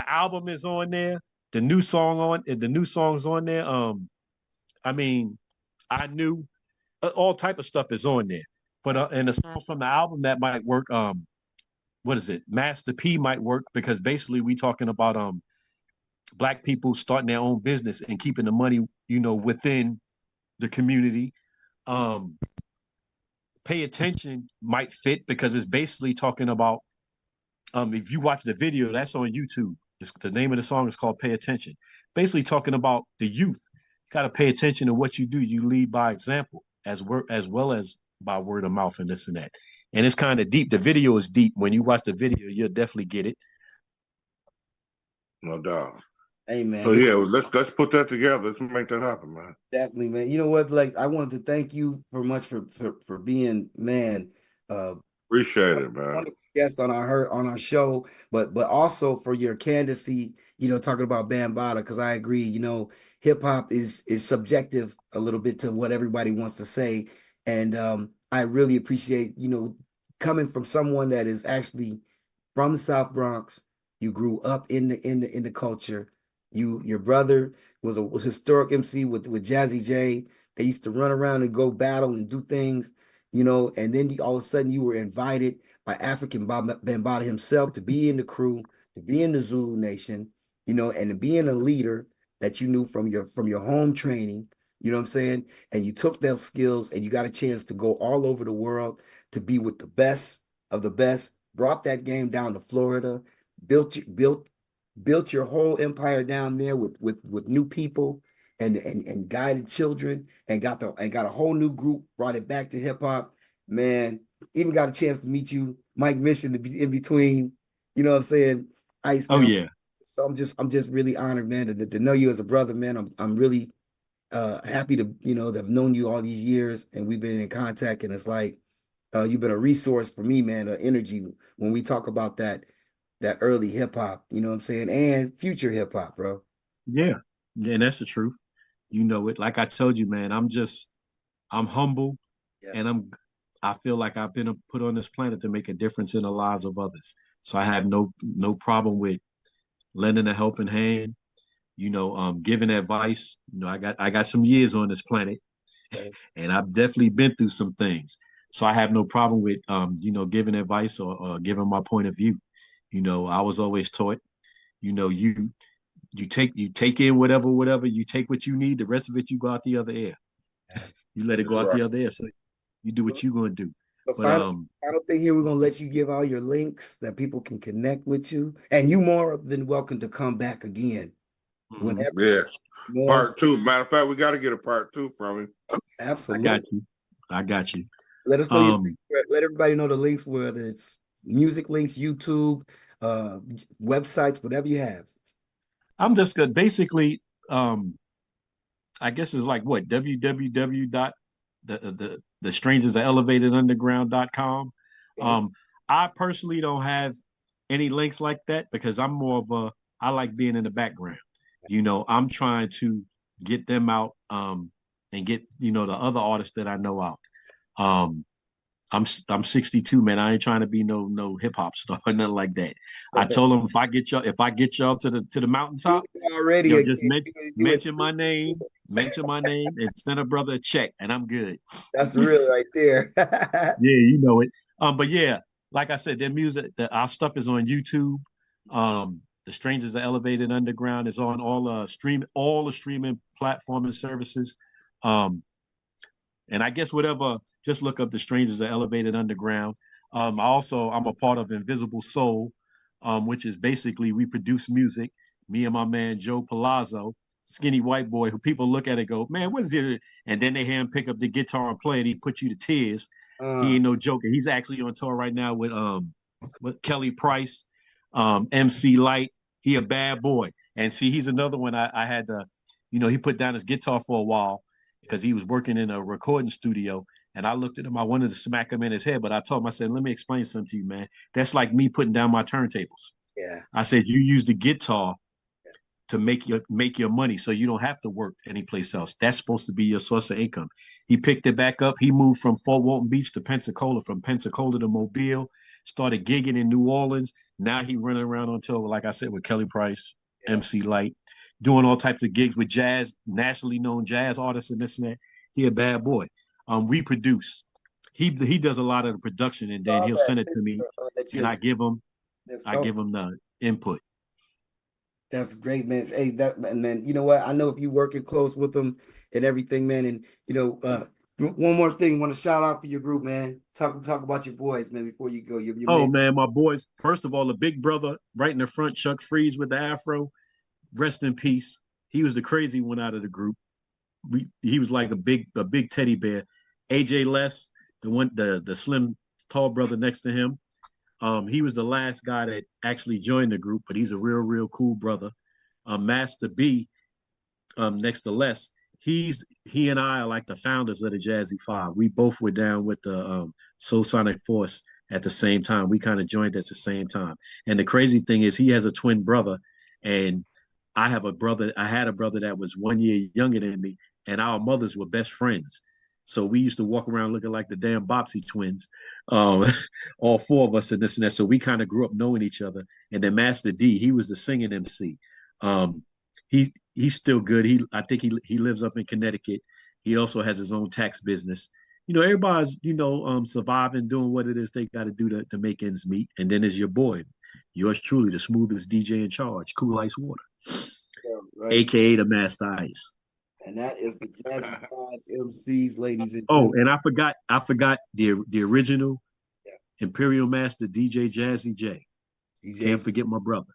album is on there. The new songs on there. I mean, I knew. All type of stuff is on there, but and the songs from the album that might work. What is it? Master P might work because basically we talking about Black people starting their own business and keeping the money, you know, within the community. Pay Attention might fit because it's basically talking about. If you watch the video, that's on YouTube. The name of the song is called "Pay Attention." Basically talking about the youth. You got to pay attention to what you do. You lead by example. As well as by word of mouth and this and that. And it's kind of deep. The video is deep. When you watch the video, you'll definitely get it. No doubt. Hey, man. So yeah, let's put that together. Let's make that happen, man. Definitely, man. You know what? Like, I wanted to thank you very much for being, man. Appreciate it, man. Guest on our show, but also for your candidacy, you know, talking about Bambaataa, because I agree, you know, hip hop is subjective a little bit to what everybody wants to say. And I really appreciate, you know, coming from someone that is actually from the South Bronx. You grew up in the culture. Your brother was a historic MC with Jazzy J. They used to run around and go battle and do things, you know, and then all of a sudden you were invited by African Bambaataa himself to be in the crew, to be in the Zulu Nation, you know, and to being a leader that you knew from your home training, you know what I'm saying? And you took those skills and you got a chance to go all over the world to be with the best of the best, brought that game down to Florida, built your whole empire down there with new people and guided children and got a whole new group, brought it back to hip hop. Man, even got a chance to meet you, Mike Mission, in between, you know what I'm saying? Ice. Oh, yeah. So I'm just really honored, man, to know you as a brother, man. I'm really happy to, to have known you all these years and we've been in contact and it's like you've been a resource for me, man, energy when we talk about that early hip hop, you know what I'm saying, and future hip hop, bro. Yeah, yeah, and that's the truth. You know it. Like I told you, man, I'm humble, Yeah. and I feel like I've been put on this planet to make a difference in the lives of others. So I have no problem with lending a helping hand. Giving advice. I got some years on this planet, and I've definitely been through some things. So I have no problem with giving advice or giving my point of view. I was always taught, you take in whatever, you take what you need, the rest of it you go out the other air. You let it That's go out right. the other air. So you do what you're gonna do. The But final thing here, we're gonna let you give all your links that people can connect with you, and you more than welcome to come back again mhm, whenever. Yeah. More, Part two. Matter of fact, we got to get a part two from him. I absolutely. got you. I got you. Let us know your Um, let everybody know the links, whether it's music links, YouTube, uh, websites, whatever you have. I'm just good. Basically, I guess it's like what www dot the strangers are elevated underground.com. Okay. I personally don't have any links like that because I'm more of I like being in the background. I'm trying to get them out and get the other artists that I know out. Um, I'm 62, man. I ain't trying to be no hip hop star or nothing like that. I told them if I get y'all to the mountaintop, Already just again, you mention my name, and send a brother a check, and I'm good. that's real right there. Yeah, you know it. But yeah, like I said, their music, our stuff is on YouTube. The Strangers are Elevated Underground is on all the streaming platform and services. Um, and I guess whatever, just look up The Strangers are Elevated Underground. I'm a part of Invisible Soul, which is basically we produce music. Me and my man Joe Palazzo, skinny white boy, who people look at it and go, man, what is it? And then they hear him pick up the guitar and play, and he puts you to tears. He uh, ain't no joker. He's actually on tour right now with Kelly Price, MC Light. He a bad boy. And see, he's another one I had to, he put down his guitar for a while because he was working in a recording studio. And I looked at him. I wanted to smack him in his head, but I told him, I said, let me explain something to you, man. That's like me putting down my turntables. yeah. I said, you use the guitar to make your money so you don't have to work anyplace else. That's supposed to be your source of income. He picked it back up. He moved from Fort Walton Beach to Pensacola, from Pensacola to Mobile, started gigging in New Orleans. Now he running around on tour, like I said, with Kelly Price, Yeah. MC Light, doing all types of gigs with jazz, nationally known jazz artists and this and that. He a bad boy. We produce. He does a lot of the production, and then Saw he'll that send it to me, picture, that you and had I give him that's I dope. give him the input. That's great, man. Hey, that and man, you know what? I know if you working close with them and everything, man, and one more thing, want to shout out for your group, man. Talk about your boys, man, before you go. Your Oh man. man, my boys. First of all, the big brother right in the front, Chuck Freeze with the afro. Rest in peace. He was the crazy one out of the group. He was like a big teddy bear. AJ Les, the slim tall brother next to him. He was the last guy that actually joined the group, but he's a real cool brother. Master B, next to Les, he and I are like the founders of the Jazzy Five. We both were down with the Soul Sonic Force at the same time. We kind of joined at the same time. And the crazy thing is, he has a twin brother, and I have a brother. I had a brother that was 1 year younger than me, and our mothers were best friends. So we used to walk around looking like the damn Bopsy twins, um, all four of us and this and that. So we kind of grew up knowing each other. And then Master D, he was the singing MC. Um, he's still good. I think he lives up in Connecticut. He also has his own tax business. Everybody's surviving, doing what it is they got to do to make ends meet. And then there's your boy, yours truly, the smoothest DJ in charge, Cool Ice Water, Yeah, right. aka the Master Ice. And that is the Jazzy Five MCs, ladies and Oh, gentlemen. and I forgot the original Yeah. Imperial Master DJ Jazzy J. DJ. Can't forget my brother.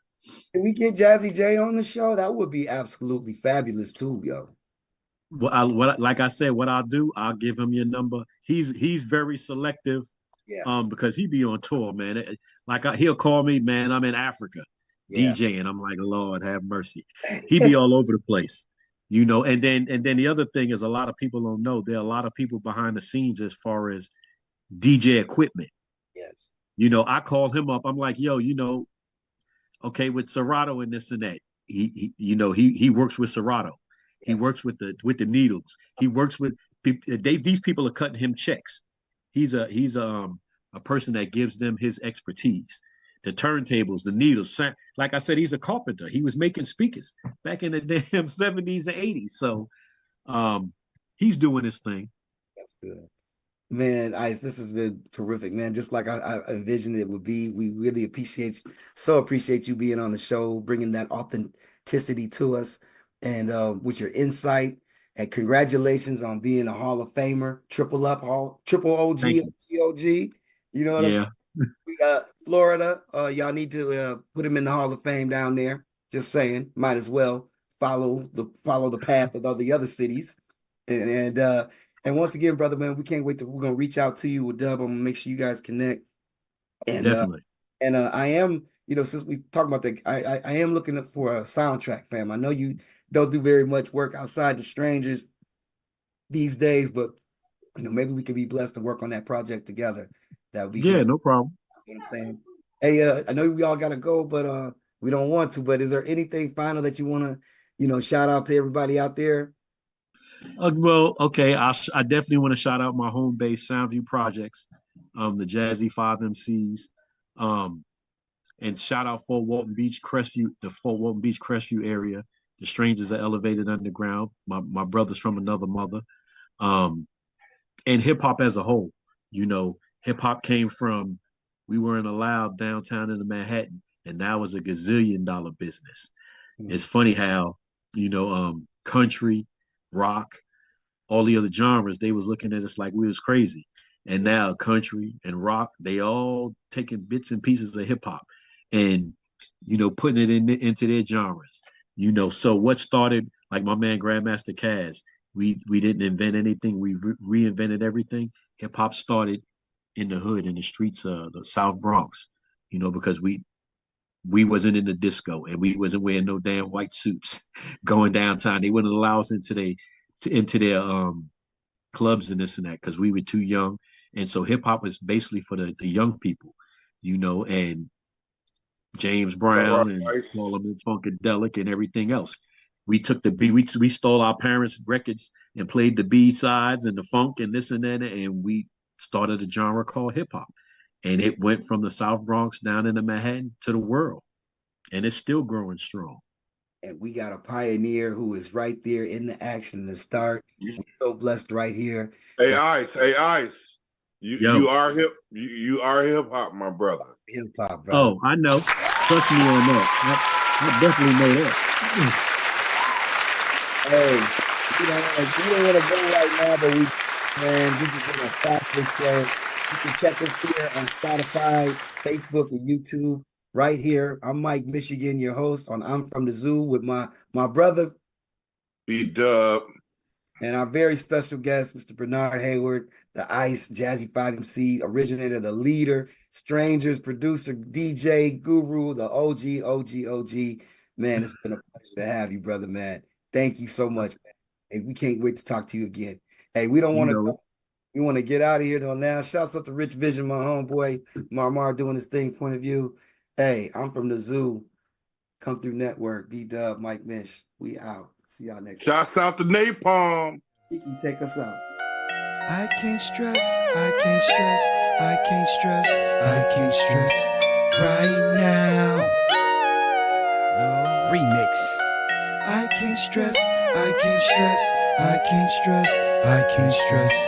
Can we get Jazzy J on the show? That would be absolutely fabulous too, yo. Like I said, what I'll do, I'll give him your number. He's very selective, Yeah. because he be on tour, man. He'll call me, man. I'm in Africa. Yeah. DJ, and I'm like, Lord have mercy. He be all over the place, you know. And then the other thing is, a lot of people don't know there are a lot of people behind the scenes as far as DJ equipment. Yes. You know, I called him up. I'm like, yo, you know, okay, with Serato and this and that. He works with Serato. He works with the needles. He works with these people are cutting him checks. He's a person that gives them his expertise. The turntables, the needles. Like I said, he's a carpenter. He was making speakers back in the damn 70s and 80s. So he's doing his thing. That's good. Man, Ice, this has been terrific, man. Just like I envisioned it would be. We really appreciate you being on the show, bringing that authenticity to us, and with your insight. And congratulations on being a Hall of Famer, triple OG, OG. You know what I'm saying? We got Florida. Y'all need to put him in the Hall of Fame down there. Just saying, might as well follow the path of the other cities. And once again, brother, man, we can't wait we're gonna reach out to you with Dub. I'm gonna make sure you guys connect. And definitely. I am, since we talk about that, I am looking up for a soundtrack, fam. I know you don't do very much work outside the Strangers these days, but maybe we could be blessed to work on that project together. That would be great. No problem. You know what I'm saying? Hey, I know we all gotta go, but we don't want to. But is there anything final that you want to, shout out to everybody out there? Well, okay. I definitely want to shout out my home base, Soundview Projects, the Jazzy 5 MCs, and shout out Fort Walton Beach, Crestview, the Fort Walton Beach, Crestview area. The Strangers are elevated underground. My brother's from another mother, and hip hop as a whole. Hip hop came from we weren't allowed downtown in the Manhattan, and that was a gazillion-dollar business. Mm-hmm. It's funny how country, rock, all the other genres, they was looking at us like we was crazy. And now country and rock, they all taking bits and pieces of hip hop and, putting it into their genres. So what started, like my man Grandmaster Caz, we didn't invent anything. We reinvented everything. Hip hop started in the hood, in the streets of the South Bronx, because we wasn't in the disco and we wasn't wearing no damn white suits going downtown. They wouldn't allow us into their clubs and this and that because we were too young. And so hip hop was basically for the young people, and James Brown and Solomon Funkadelic and everything else. We took the B, we stole our parents' records and played the B sides and the funk and this and that, and we started a genre called hip hop. And it went from the South Bronx down into Manhattan to the world. And it's still growing strong. And we got a pioneer who is right there in the action to start. We're so blessed right here. Hey, Ice. You are hip hop, my brother. Hip hop, brother. Oh, I know. Trust me on that. I definitely know that. Hey, we don't want to go right now, but this has been a fabulous show. You can check us here on Spotify, Facebook, and YouTube. Right here, I'm Mike Michigan, your host on I'm From the Zoo with my brother B-Dub, and our very special guest, Mr. Bernard Hayward, the Ice Jazzy 5 MC originator, the leader, Strangers producer, DJ, guru, the OG. Man, it's been a pleasure to have you, brother. Man, thank you so much, man. Hey, we can't wait to talk to you again. Hey, we don't want to go. We want to get out of here though now. Shouts out to Rich Vision, my homeboy, Marmar doing his thing, point of view. Hey, I'm from the Zoo. Come Through Network, B-Dub, Mike Mish. We out. See y'all next time. Shouts out to Napalm. Kiki, take us out. I can't stress right now. No. Remix. I can't stress right now. I can't stress right now. I can't stress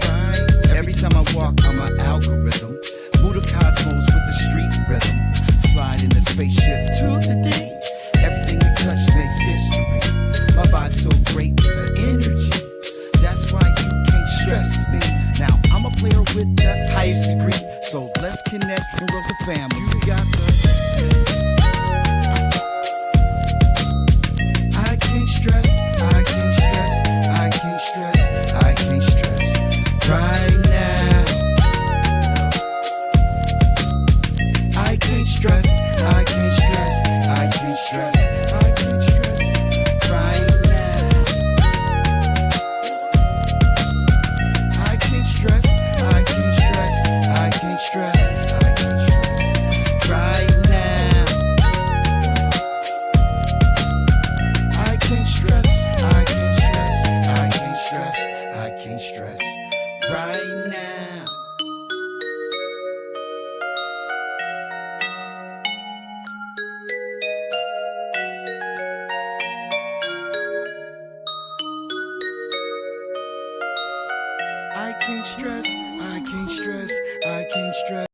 right. Every time I walk, I'm an algorithm. Buddha Cosmos with the street rhythm. Slide in the spaceship to the day. Everything we touch makes history. My vibe's so great, it's an energy. That's why you can't stress me. Now I'm a player with the highest can't stress, I can't stress, I can't stress.